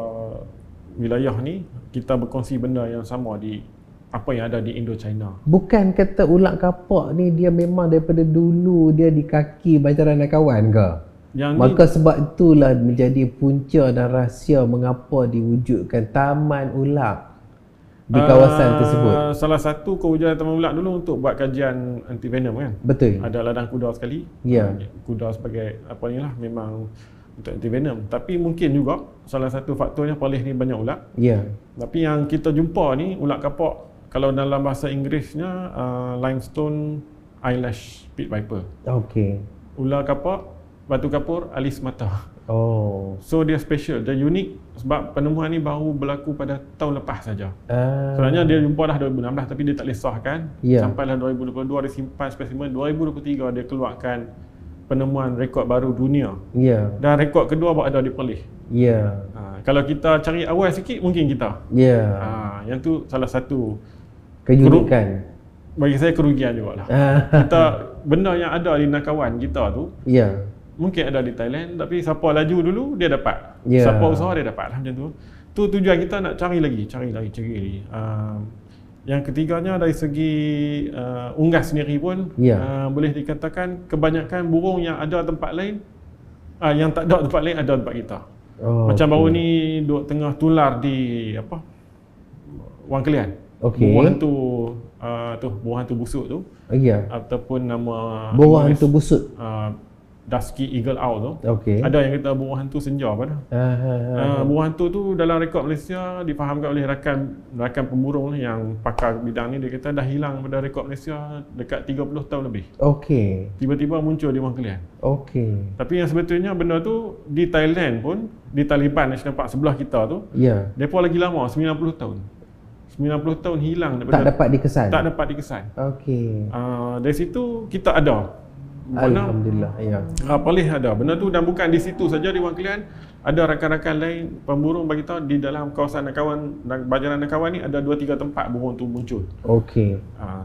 wilayah ni kita berkongsi benda yang sama di apa yang ada di Indo-China. Bukan kata ulat kapak ni dia memang daripada dulu dia di kaki Banjaran Nakawan ke? Maka sebab itulah menjadi punca dan rahsia mengapa diwujudkan taman ulat di kawasan tersebut. Salah satu kewujudan taman ulat dulu untuk buat kajian anti venom kan. Betul. Ada ladang kuda sekali. Kuda sebagai apa ni lah, memang untuk anti venom. Tapi mungkin juga salah satu faktornya Perlis ni banyak ulat. Tapi yang kita jumpa ni ulat kapak, kalau dalam bahasa Inggerisnya limestone eyelash pit viper. Ular kapak, batu kapur, alis mata. So dia special, dia unik sebab penemuan ni baru berlaku pada tahun lepas saja. Sebenarnya dia jumpa dah 2016 tapi dia tak boleh sahkan. Sampailah 2022 dia simpan spesimen, 2023 dia keluarkan penemuan rekod baru dunia. Dan rekod kedua baru ada di Perlis. Kalau kita cari awal sikit mungkin kita. Yang tu salah satu keunikan. Bagi saya kerugian juga lah. Kita benda yang ada di Nakawan kita tu mungkin ada di Thailand, tapi siapa laju dulu dia dapat. Siapa usaha dia dapat lah, macam tu. Tu tujuan kita nak cari lagi. Yang ketiganya dari segi unggas sendiri pun boleh dikatakan kebanyakan burung yang ada tempat lain, yang tak ada tempat lain ada tempat kita. Macam baru ni duk tengah tular di apa, Wang Kelian. Burung hantu burung hantu busuk tu. Ataupun nama burung hantu busuk. Dusky Eagle Owl tu. Ada yang kata burung hantu senja apa dah. Burung hantu tu dalam rekod Malaysia difahamkan oleh rakan pemburung yang pakar bidang ni, dia kata dah hilang pada rekod Malaysia dekat 30 tahun lebih. Tiba-tiba muncul di Wang Kelian. Tapi yang sebetulnya benda tu di Thailand pun, di Taliban National Park sebelah kita tu, depa lagi lama 90 tahun. 90 tahun hilang daripada, tak dapat dikesan. Dari situ kita ada. Alhamdulillah. Perlis ada benda tu, dan bukan di situ saja di Wang Kelian, ada rakan-rakan lain pemburung bagi tahu di dalam kawasan Nakawan dan Banjaran Nakawan ni ada 2-3 tempat burung tu muncul.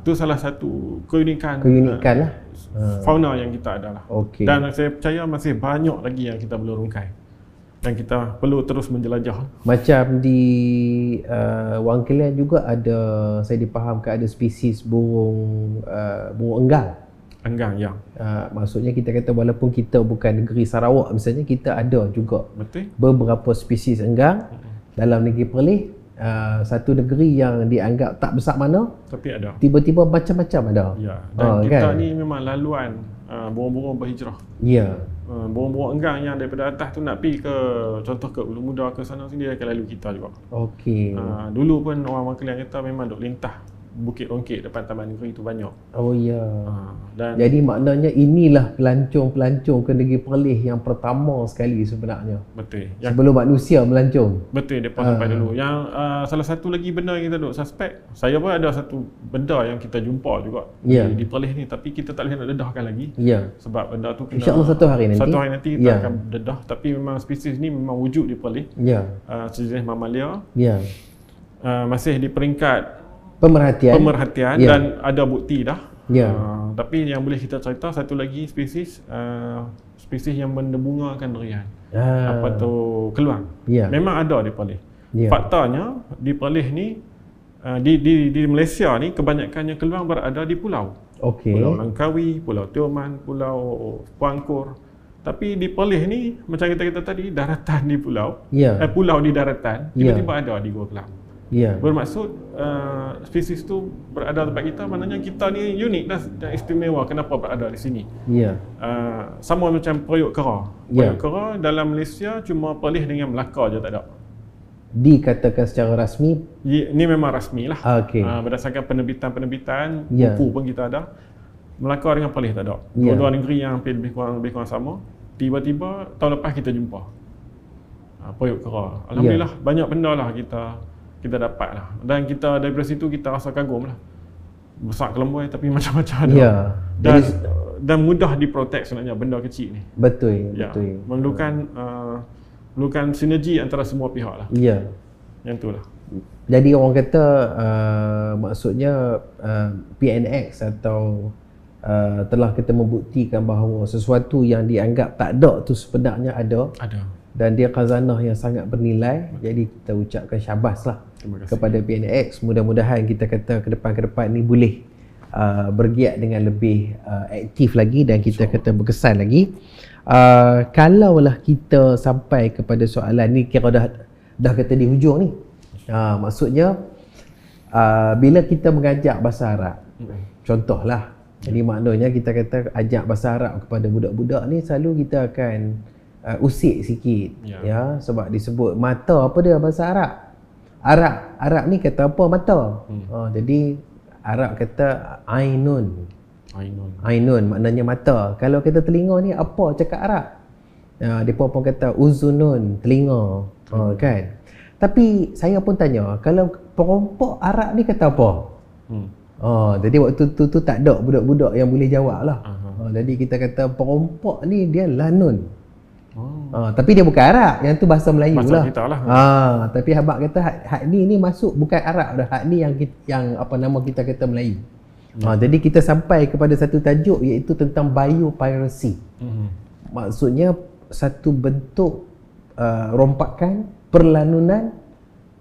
Tu salah satu keunikan lah fauna yang kita ada lah. Dan saya percaya masih banyak lagi yang kita belum rungkai dan kita perlu terus menjelajah. Macam di Wang Kelian juga ada, saya dipahamkan ada spesies burung enggang. Maksudnya kita kata walaupun kita bukan negeri Sarawak misalnya, kita ada juga beberapa spesies enggang dalam negeri Perlis. Satu negeri yang dianggap tak besar mana, tapi ada, tiba-tiba macam-macam ada. Dan kita kan ni memang laluan burung-burung berhijrah. burung-burung enggang yang daripada atas tu nak pergi ke, contoh ke Ulu Muda ke sana sini, dia akan lalu kita juga. Okey. Dulu pun orang Kelian kita memang duk lintah Bukit Rongkit depan Taman Negeri tu banyak. Oh ya. Dan jadi maknanya inilah pelancong-pelancong ke Negeri Perlis yang pertama sekali sebenarnya. Betul. Sebelum manusia melancong. Betul, depa sampai dulu. Yang salah satu lagi benda yang kita duk suspek, saya pun ada satu benda yang kita jumpa juga di Perlis ni, tapi kita tak boleh nak dedahkan lagi. Sebab benda tu kena, InsyaAllah satu hari nanti kita akan dedah. Tapi memang spesies ni memang wujud di Perlis. Sejenis mamalia. Masih di peringkat pemerhatian dan ada bukti dah. Tapi yang boleh kita cerita satu lagi spesies yang mendebungakan durian. Apa tu, keluang. Memang ada di Perlis. Faktanya di Perlis ni di Malaysia ni kebanyakannya keluang berada di pulau. Pulau Langkawi, Pulau Tioman, Pulau Puangkur. Tapi di Perlis ni macam kita tadi, daratan di pulau, pulau di daratan, tiba-tiba ada di Gua Kelang. Bermaksud spesies tu berada tempat kita, maknanya kita ni unik dan istimewa kenapa berada di sini. Sama macam periuk kera. Periuk kera dalam Malaysia cuma Perlis dengan Melaka je tak ada. Dikatakan secara rasmi? Ini memang rasmi lah. Berdasarkan penerbitan buku pun kita ada. Melaka dengan Perlis tak ada. Dua-dua negeri yang lebih kurang sama. Tiba-tiba tahun lepas kita jumpa periuk kera. Alhamdulillah banyak benda lah kita dapat lah. Dan kita daripada situ kita rasa kagum lah. Besar kelemboi tapi macam-macam ada. Dan mudah diprotek sebenarnya benda kecil ni. Betul. Memerlukan sinergi antara semua pihak lah. Yang tu lah. Jadi orang kata maksudnya PNX atau telah kita membuktikan bahawa sesuatu yang dianggap tak ada tu sebenarnya ada. Dan dia khazanah yang sangat bernilai. Jadi kita ucapkan syabas lah kepada PNX. Mudah-mudahan kita kata ke depan ni boleh bergiat dengan lebih aktif lagi dan kita kata berkesan lagi. Kalaulah kita sampai kepada soalan ni, kira dah kata di hujung ni. Maksudnya bila kita mengajak bahasa Arab, contohlah, jadi maknanya kita kata ajak bahasa Arab kepada budak-budak ni, selalu kita akan usik sikit sebab disebut mata apa dia bahasa Arab ni kata apa mata. Jadi Arab kata ainun maknanya mata. Kalau kita telinga ni apa cakap Arab? Depa pun kata uzunun, telinga. Kan? Tapi saya pun tanya, kalau perompak Arab ni kata apa? Jadi waktu tu tak ada budak-budak yang boleh jawab lah. Jadi kita kata perompak ni dia lanun. Tapi dia bukan Arab, yang tu bahasa Melayu lah. Kita lah. Tapi habaq kata hak ni masuk bukan Arab dah. Hak ni yang apa nama kita kata Melayu. Jadi kita sampai kepada satu tajuk iaitu tentang biopiracy. Maksudnya satu bentuk rompakan perlanunan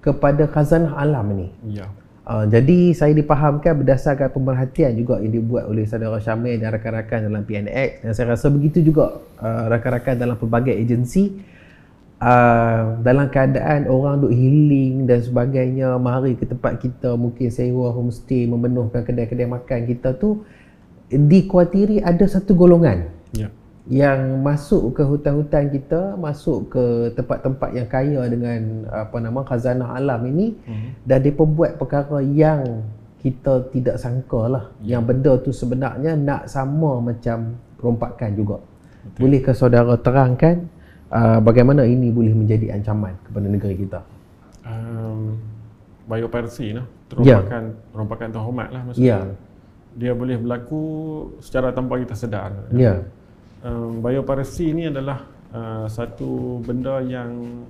kepada khazanah alam ni. Jadi saya dipahamkan berdasarkan pemerhatian juga yang dibuat oleh saudara Syamil dan rakan-rakan dalam PNX, dan saya rasa begitu juga rakan-rakan dalam pelbagai agensi, dalam keadaan orang duk healing dan sebagainya, mari ke tempat kita, mungkin sewa homestay, memenuhkan kedai-kedai makan kita tu, dikhawatiri ada satu golongan yang masuk ke hutan-hutan kita, masuk ke tempat-tempat yang kaya dengan khazanah alam ini, dan dia buat perkara yang kita tidak sangka lah. Yang benda tu sebenarnya nak sama macam rompakan juga. Bolehkah saudara terangkan bagaimana ini boleh menjadi ancaman kepada negeri kita? Biopiracy rompakan terhormat lah maksudnya. Dia boleh berlaku secara tanpa kita sedar. Biopiracy ni adalah satu benda yang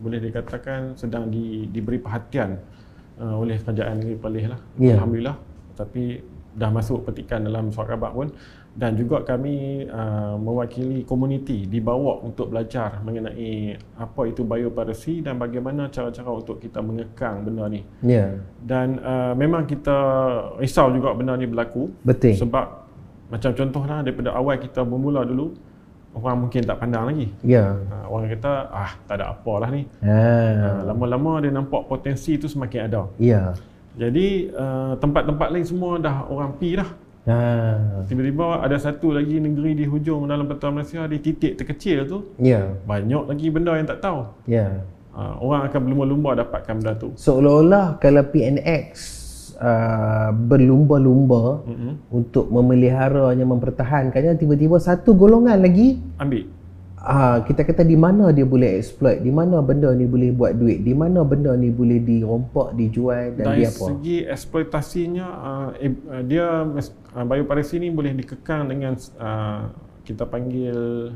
boleh dikatakan sedang diberi perhatian oleh kerajaan negeri Perlis lah. Alhamdulillah. Tapi dah masuk petikan dalam surat khabar pun, dan juga kami mewakili komuniti dibawa untuk belajar mengenai apa itu biopiracy dan bagaimana cara-cara untuk kita mengekang benda ni. Dan memang kita risau juga benda ni berlaku. Sebab macam contohlah daripada awal kita bermula dulu, orang mungkin tak pandang lagi. Orang kata tak ada apalah ni. Lama-lama dia nampak potensi tu semakin ada. Jadi tempat-tempat lain semua dah orang pi dah. Tiba-tiba ada satu lagi negeri di hujung dalam peta Malaysia, di titik terkecil tu, banyak lagi benda yang tak tahu. Orang akan berlumba-lumba dapatkan benda tu. Seolah-olah kalau PNX berlumba-lumba untuk memeliharanya, mempertahankannya, tiba-tiba satu golongan lagi ambil. Kita kata di mana dia boleh exploit, di mana benda ni boleh buat duit, di mana benda ni boleh dirompak, dijual dan dari dia apa. Dari segi eksploitasinya, dia biopiracy ni boleh dikekang dengan kita panggil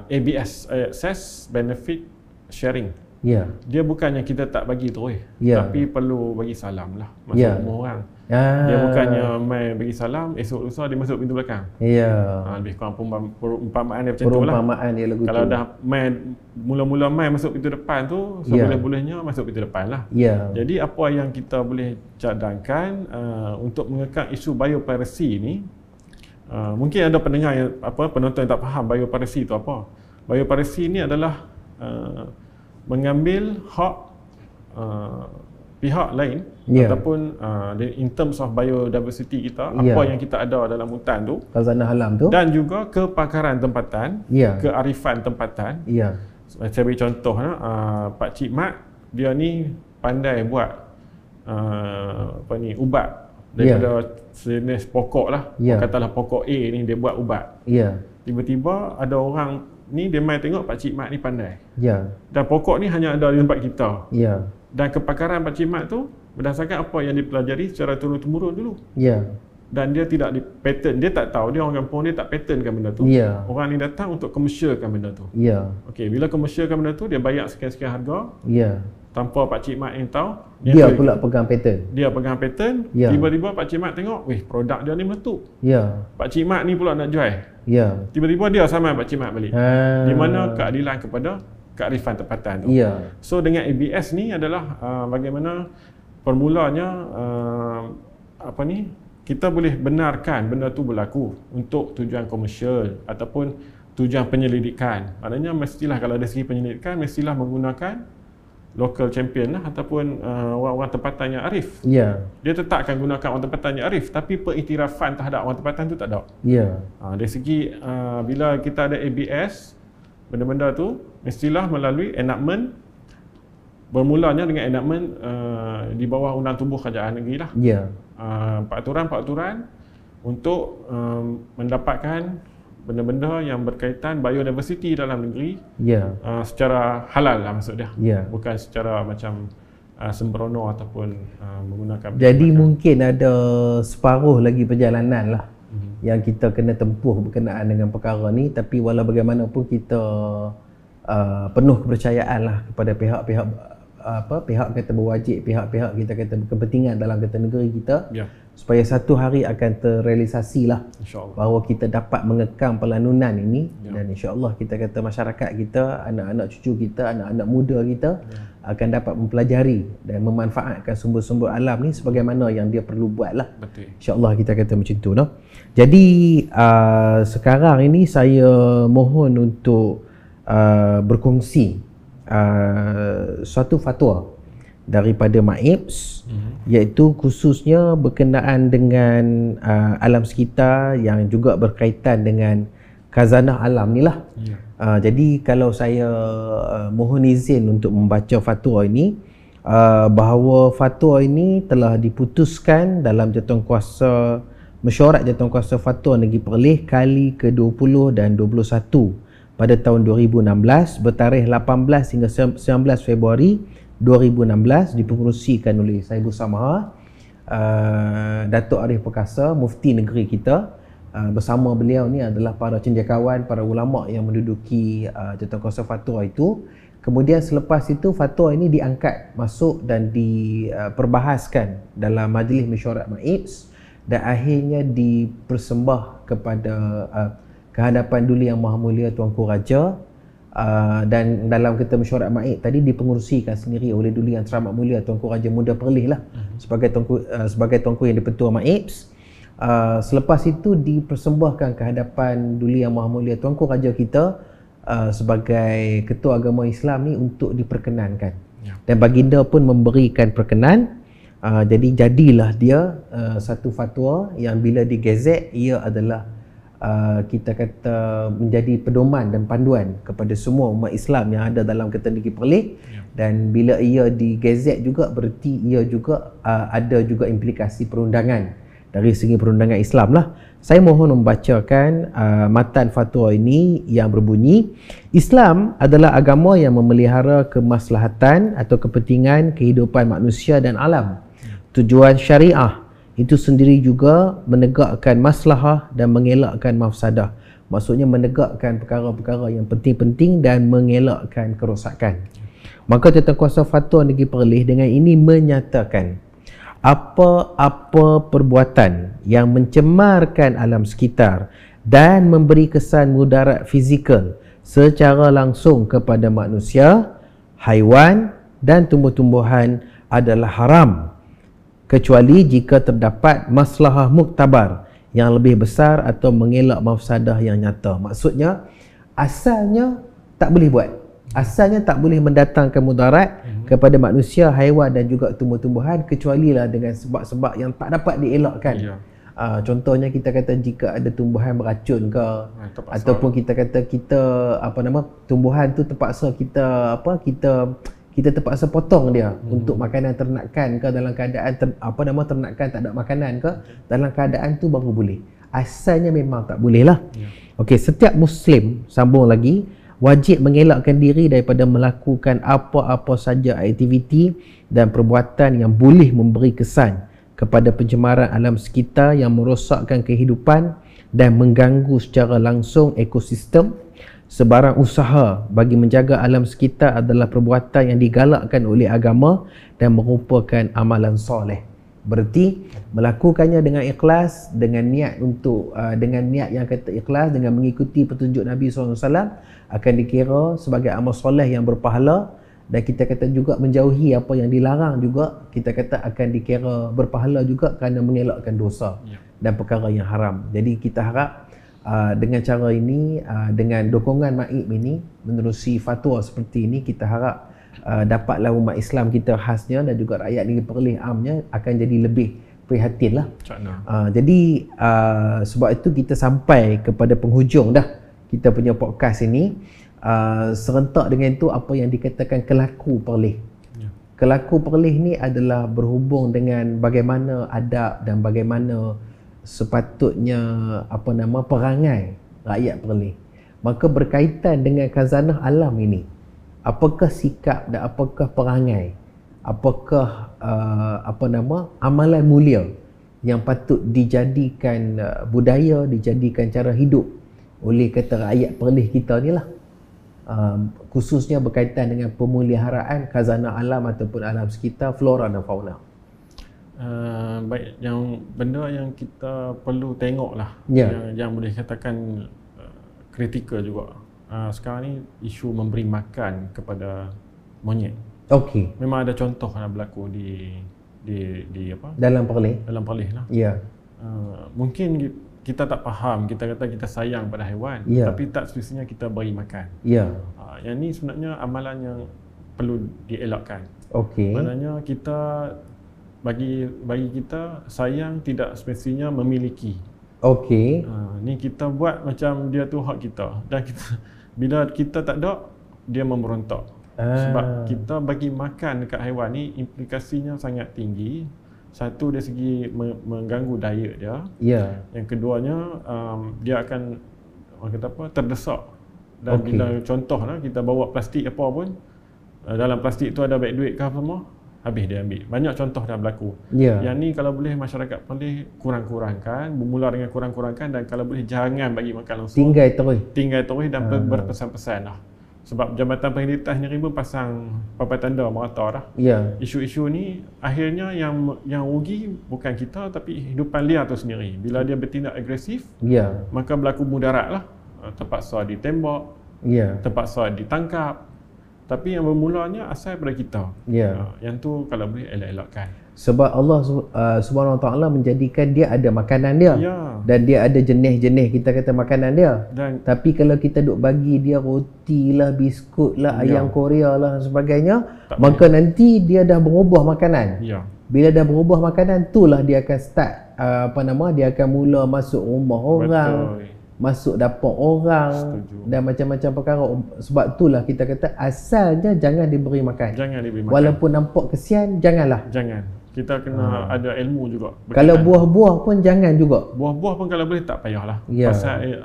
ABS, Access Benefit Sharing. Dia bukannya kita tak bagi terus, tapi perlu bagi salam lah masuk rumah orang. Dia bukannya mai bagi salam, esok lusa dia masuk pintu belakang. Lebih kurang perumpamaan dia macam tu lah. Kalau dah mai mula-mula mai masuk pintu depan tu, seboleh-bolehnya masuk pintu depan lah. Jadi apa yang kita boleh cadangkan untuk mengekang isu biopiracy ni, mungkin ada pendengar yang penonton yang tak faham biopiracy tu apa. Biopiracy ni adalah mengambil hak pihak lain ataupun in terms of biodiversity kita, apa yang kita ada dalam hutan tu, khazanah alam tu, dan juga kepakaran tempatan, kearifan tempatan. Saya beri contoh, Pak Cik Mat, dia ni pandai buat ubat daripada sejenis pokok lah. Katalah pokok A ni dia buat ubat. Tiba-tiba ada orang ni dia mai tengok Pak Cik Mat ni pandai. Dan pokok ni hanya ada di tempat kita. Dan kepakaran Pak Cik Mat tu berdasarkan apa yang dipelajari secara turun-temurun dulu. Dan dia tidak di patent, dia tak tahu, dia orang kampung dia tak patentkan benda tu. Orang ni datang untuk komersialkan benda tu. Okey, bila komersialkan benda tu, dia bayar sekian-sekian harga. Tanpa Pak Cik Mat yang tahu, dia pula pegang patent. Dia pegang patent. Tiba-tiba Pak Cik Mat tengok, weh, produk dia ni meletup. Pak Cik Mat ni pula nak jual. Tiba-tiba dia sama Pak Cik Mat balik. Di mana keadilan kepada kearifan tempatan tu. So dengan ABS ni adalah bagaimana permulanya kita boleh benarkan benda tu berlaku untuk tujuan komersial ataupun tujuan penyelidikan. Maknanya mestilah kalau dari segi penyelidikan mestilah menggunakan local champion lah ataupun orang-orang tempatan yang arif. Dia tetap akan gunakan orang tempatan yang arif, tapi pengiktirafan terhadap orang tempatan tu tak ada. Dari segi bila kita ada ABS, benda-benda tu mestilah melalui enactment, bermulanya dengan enactment di bawah Undang Tubuh Kerajaan Negeri lah. Peraturan-peraturan untuk mendapatkan benda-benda yang berkaitan biodiversity dalam negeri secara halal lah maksud dia. Bukan secara macam sembrono ataupun menggunakan. Jadi mungkin ada separuh lagi perjalanan lah yang kita kena tempuh berkenaan dengan perkara ni, tapi walau bagaimanapun kita penuh kepercayaan lah kepada pihak-pihak pihak kata berwajib, pihak-pihak kita kata berkepentingan dalam kata negeri kita, supaya satu hari akan terrealisasi lah bahawa kita dapat mengekang pelanunan ini. Dan insya-Allah kita kata masyarakat kita, anak-anak cucu kita, anak-anak muda kita akan dapat mempelajari dan memanfaatkan sumber-sumber alam ni sebagaimana yang dia perlu buat lah. Insya-Allah kita kata macam tu, no? Jadi sekarang ini saya mohon untuk berkongsi suatu fatwa daripada MAIPS, iaitu khususnya berkenaan dengan alam sekitar yang juga berkaitan dengan khazanah alam ni lah. Jadi kalau saya mohon izin untuk membaca fatwa ini, bahawa fatwa ini telah diputuskan dalam jawatankuasa Mesyuarat Jawatankuasa Fatwa Negeri Perlis kali ke-20 dan 21 pada tahun 2016 bertarikh 18 hingga 19 Februari 2016, dipengerusikan oleh Sahibul Samaha Datuk Arif Perkasa, Mufti negeri kita. Bersama beliau ni adalah para cendekiawan, para ulama yang menduduki Jawatankuasa Fatwa itu. Kemudian selepas itu fatwa ini diangkat masuk dan diperbahaskan dalam Majlis Mesyuarat MAIPS dan akhirnya dipersembah kepada kehadapan Duli Yang Maha Mulia Tuanku Raja, dan dalam kita mesyuarat MAIPS tadi dipengerusikan sendiri oleh Duli Yang Teramat Mulia Tuanku Raja Muda Perlis lah sebagai tuanku yang di-Pertua MAIPS. Selepas itu dipersembahkan kehadapan Duli Yang Maha Mulia Tuanku Raja kita sebagai Ketua Agama Islam ni untuk diperkenankan. Dan baginda pun memberikan perkenan Jadi jadilah dia satu fatwa yang bila digazet ia adalah kita kata menjadi pedoman dan panduan kepada semua umat Islam yang ada dalam Ketua Negeri Perlis. Dan bila ia digazet juga berarti ia juga ada juga implikasi perundangan dari segi perundangan Islam lah. Saya mohon membacakan matan fatwa ini yang berbunyi, Islam adalah agama yang memelihara kemaslahatan atau kepentingan kehidupan manusia dan alam. Tujuan syariah itu sendiri juga menegakkan maslahah dan mengelakkan mafsadah. Maksudnya menegakkan perkara-perkara yang penting-penting dan mengelakkan kerosakan. Maka Tentang Fatwa Negeri Perlis dengan ini menyatakan apa-apa perbuatan yang mencemarkan alam sekitar dan memberi kesan mudarat fizikal secara langsung kepada manusia, haiwan dan tumbuh-tumbuhan adalah haram, kecuali jika terdapat maslahah muktabar yang lebih besar atau mengelak mafsadah yang nyata. Maksudnya asalnya tak boleh buat. Asalnya tak boleh mendatangkan mudarat kepada manusia, haiwan dan juga tumbuh-tumbuhan, kecuali lah dengan sebab-sebab yang tak dapat dielakkan. Contohnya kita kata jika ada tumbuhan beracun ke, ataupun kita kata tumbuhan tu terpaksa kita terpaksa potong dia untuk makanan ternakan ke, dalam keadaan ternakan tak ada makanan ke, dalam keadaan tu baru boleh. Asalnya memang tak boleh lah. Okey, setiap Muslim, sambung lagi, wajib mengelakkan diri daripada melakukan apa-apa saja aktiviti dan perbuatan yang boleh memberi kesan kepada pencemaran alam sekitar yang merosakkan kehidupan dan mengganggu secara langsung ekosistem. Sebarang usaha bagi menjaga alam sekitar adalah perbuatan yang digalakkan oleh agama dan merupakan amalan soleh. Berarti melakukannya dengan ikhlas, dengan niat dengan niat yang kata ikhlas, dengan mengikuti petunjuk Nabi SAW akan dikira sebagai amal soleh yang berpahala. Dan kita kata juga menjauhi apa yang dilarang juga kita kata akan dikira berpahala juga kerana mengelakkan dosa dan perkara yang haram. Jadi kita harap dengan cara ini, dengan dokongan MAIB ini menerusi fatwa seperti ini, kita harap dapatlah umat Islam kita khasnya dan juga rakyat Negeri Perlis amnya akan jadi lebih prihatin lah. Jadi sebab itu kita sampai kepada penghujung dah kita punya podcast ini. Serentak dengan itu apa yang dikatakan kelaku Perlis. Kelaku Perlis ni adalah berhubung dengan bagaimana adab dan bagaimana sepatutnya perangai rakyat Perlis. Maka berkaitan dengan khazanah alam ini, apakah sikap dan apakah perangai, apakah amalan mulia yang patut dijadikan budaya, dijadikan cara hidup oleh kata rakyat Perlis kita ni lah. Khususnya berkaitan dengan pemeliharaan khazanah alam ataupun alam sekitar, flora dan fauna. Baik, yang benda yang kita perlu tengok lah, yang boleh katakan kritikal juga. Sekarang ni isu memberi makan kepada monyet. Okey. Memang ada contoh yang berlaku di dalam Perlis. Dalam Perlis lah. Mungkin kita tak faham, kita kata kita sayang pada haiwan, tapi tak semestinya kita beri makan. Yang ni sebenarnya amalan yang perlu dielakkan. Maknanya kita bagi kita sayang tidak semestinya memiliki. Ni kita buat macam dia tu hak kita, dan bila kita tak ada, dia memberontak. Sebab kita bagi makan dekat haiwan ni implikasinya sangat tinggi. Satu, dari segi mengganggu diet dia. Yang keduanya, dia akan terdesak. Dan bila contohlah kita bawa plastik apa pun, dalam plastik tu ada baik duit ke apa semua, habis dia ambil. Banyak contoh dah berlaku. Yang ni kalau boleh masyarakat boleh kurang-kurangkan, bermula dengan kurang-kurangkan, dan kalau boleh jangan bagi makan langsung. Tinggal terus dan berpesan-pesan lah. Sebab Jabatan Penghidupkan Sendiri pun pasang papan tanda merata dah. Isu-isu ni akhirnya yang rugi bukan kita tapi hidupan liar tu sendiri. Bila dia bertindak agresif, maka berlaku mudarat lah. Terpaksa ditembak, terpaksa ditangkap. Tapi yang bermulanya asal daripada kita. Yang tu kalau boleh elak-elakkan. Sebab Allah Subhanahu Wa Taala menjadikan dia ada makanan dia. Dan dia ada jenis-jenis kita kata makanan dia. Tapi kalau kita duk bagi dia roti lah, biskut lah, ayam Korea lah dan sebagainya, maka nanti dia dah berubah makanan. Bila dah berubah makanan, itulah dia akan start dia akan mula masuk rumah orang. Betul. Masuk dapur orang. Setuju. Dan macam-macam perkara. Sebab itulah kita kata asalnya jangan diberi makan. Jangan diberi makan. Walaupun nampak kesian, janganlah. Jangan. Kita kena ada ilmu juga. Berkenaan. Kalau buah-buah pun jangan juga. Buah-buah pun kalau boleh tak payahlah. Ya. Pasal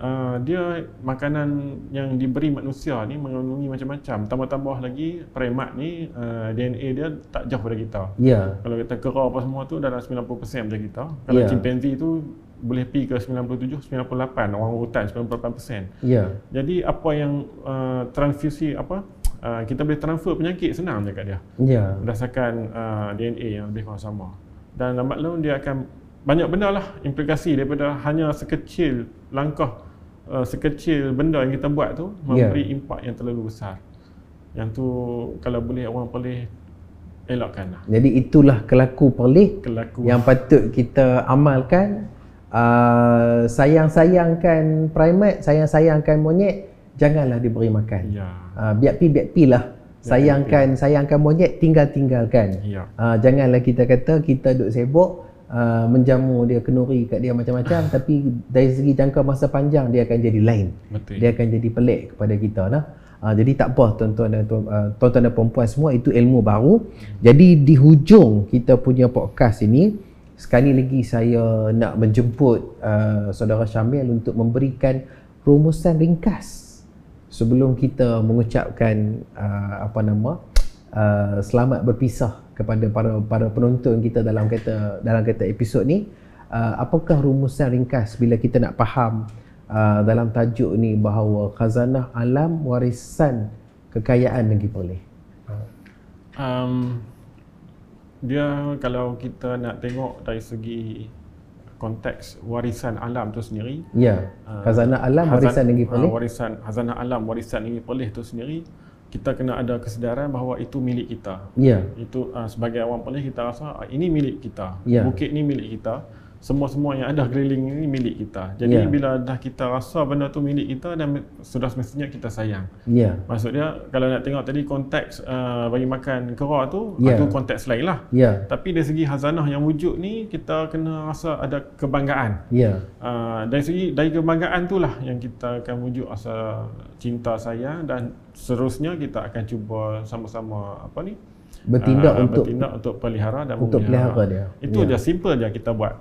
dia makanan yang diberi manusia ni mengandungi macam-macam. Tambah-tambah lagi primat ni DNA dia tak jauh pada kita. Ya. Kalau kita kera apa semua tu dalam 90% macam kita. Kalau chimpanzee tu boleh pergi ke 97, 98, orang urutan 98%. Ya. Jadi apa yang transfusi kita boleh transfer penyakit senang je kat dia. Ya. Berdasarkan DNA yang lebih kurang sama. Dan lambat laun dia akan banyak benda lah implikasi daripada hanya sekecil langkah sekecil benda yang kita buat tu memberi impak yang terlalu besar. Yang tu kalau boleh orang boleh elakkan lah. Jadi itulah kelaku perlis yang patut kita amalkan. Sayang-sayangkan primat, sayang-sayangkan monyet, janganlah diberi makan. Ya. Biak-pi lah. Sayangkan monyet, tinggalkan. Ya. Janganlah kita kata kita duk sibuk menjamu dia, kenuri kat dia macam-macam tapi dari segi jangka masa panjang dia akan jadi lain. Betul. Dia akan jadi pelik kepada kita nah. Jadi tak apa tuan-tuan dan puan-puan semua, itu ilmu baru. Jadi di hujung kita punya podcast ini, sekali lagi saya nak menjemput saudara Syamil untuk memberikan rumusan ringkas sebelum kita mengucapkan selamat berpisah kepada para penonton kita dalam kata episod ni. Apakah rumusan ringkas bila kita nak faham dalam tajuk ni bahawa khazanah alam warisan kekayaan negeri Perlis? Dia kalau kita nak tengok dari segi konteks warisan alam tu sendiri, khazanah alam warisan negeri Perlis, khazanah alam warisan negeri Perlis tu sendiri, kita kena ada kesedaran bahawa itu milik kita. Itu sebagai orang Perlis kita rasa ini milik kita. Bukit ni milik kita. Semua yang ada keliling ini milik kita. Jadi bila dah kita rasa benda tu milik kita, dan sudah semestinya kita sayang. Maksudnya kalau nak tengok tadi konteks bagi makan kera tu, itu konteks lain lah. Tapi dari segi khazanah yang wujud ni, kita kena rasa ada kebanggaan. Dari kebanggaan tu lah yang kita akan wujud rasa cinta sayang, dan seterusnya kita akan cuba sama-sama bertindak untuk pelihara dan pelihara dia. Itu dia, simple je kita buat.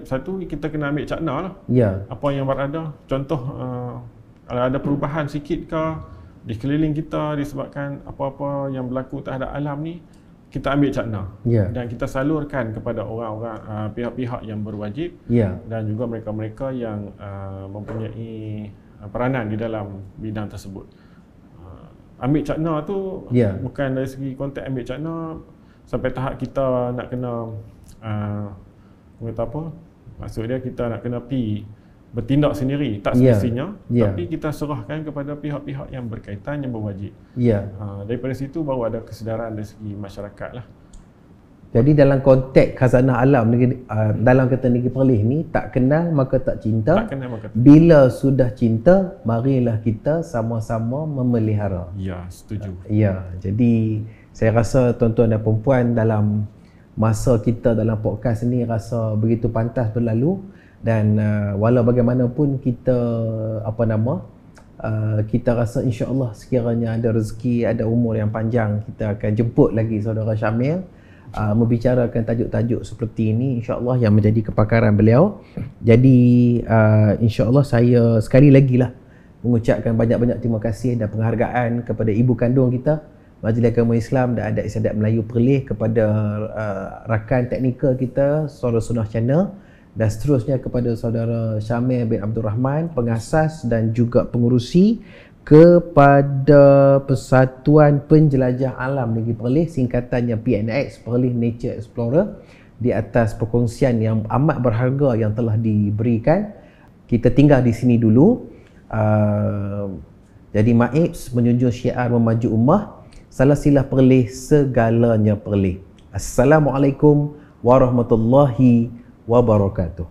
Satu kita kena ambil cakna lah. Apa yang berada. Contoh kalau ada perubahan sikit ke di sekeliling kita disebabkan apa-apa yang berlaku terhadap alam ni, kita ambil cakna dan kita salurkan kepada orang-orang pihak-pihak yang berwajib dan juga mereka-mereka yang mempunyai peranan di dalam bidang tersebut. Ambil cakna tu bukan dari segi konteks ambil cakna sampai tahap kita nak kena maksud dia kita nak kena pi bertindak sendiri, tak semestinya, tapi kita serahkan kepada pihak-pihak yang berkaitan, yang berwajib. Daripada situ baru ada kesedaran dari segi masyarakat lah. Jadi dalam konteks khazanah alam dalam kata negeri Perlis ni, tak kenal maka tak cinta. Bila sudah cinta, marilah kita sama-sama memelihara. Ya, setuju. Jadi saya rasa tuan-tuan dan puan-puan, dalam masa kita dalam podcast ni rasa begitu pantas berlalu, dan walau bagaimanapun kita kita rasa insya-Allah sekiranya ada rezeki, ada umur yang panjang, kita akan jemput lagi saudara Syamil membicarakan tajuk-tajuk seperti ini, insya-Allah yang menjadi kepakaran beliau. Jadi insya-Allah saya sekali lagi lah mengucapkan banyak-banyak terima kasih dan penghargaan kepada ibu kandung kita, Majlis Agama Islam dan Adat Istiadat Melayu Perlis, kepada rakan teknikal kita Suara Sunnah Channel, dan seterusnya kepada saudara Syamil bin Abdul Rahman, pengasas dan juga pengurusi, kepada Persatuan Penjelajah Alam Negeri Perlis, singkatannya PNX, Perlis Nature Explorer, di atas perkongsian yang amat berharga yang telah diberikan. Kita tinggal di sini dulu. Jadi MAIPS menjunjung syiar memaju ummah, salah silah Perlis, segalanya Perlis. Assalamualaikum warahmatullahi wabarakatuh.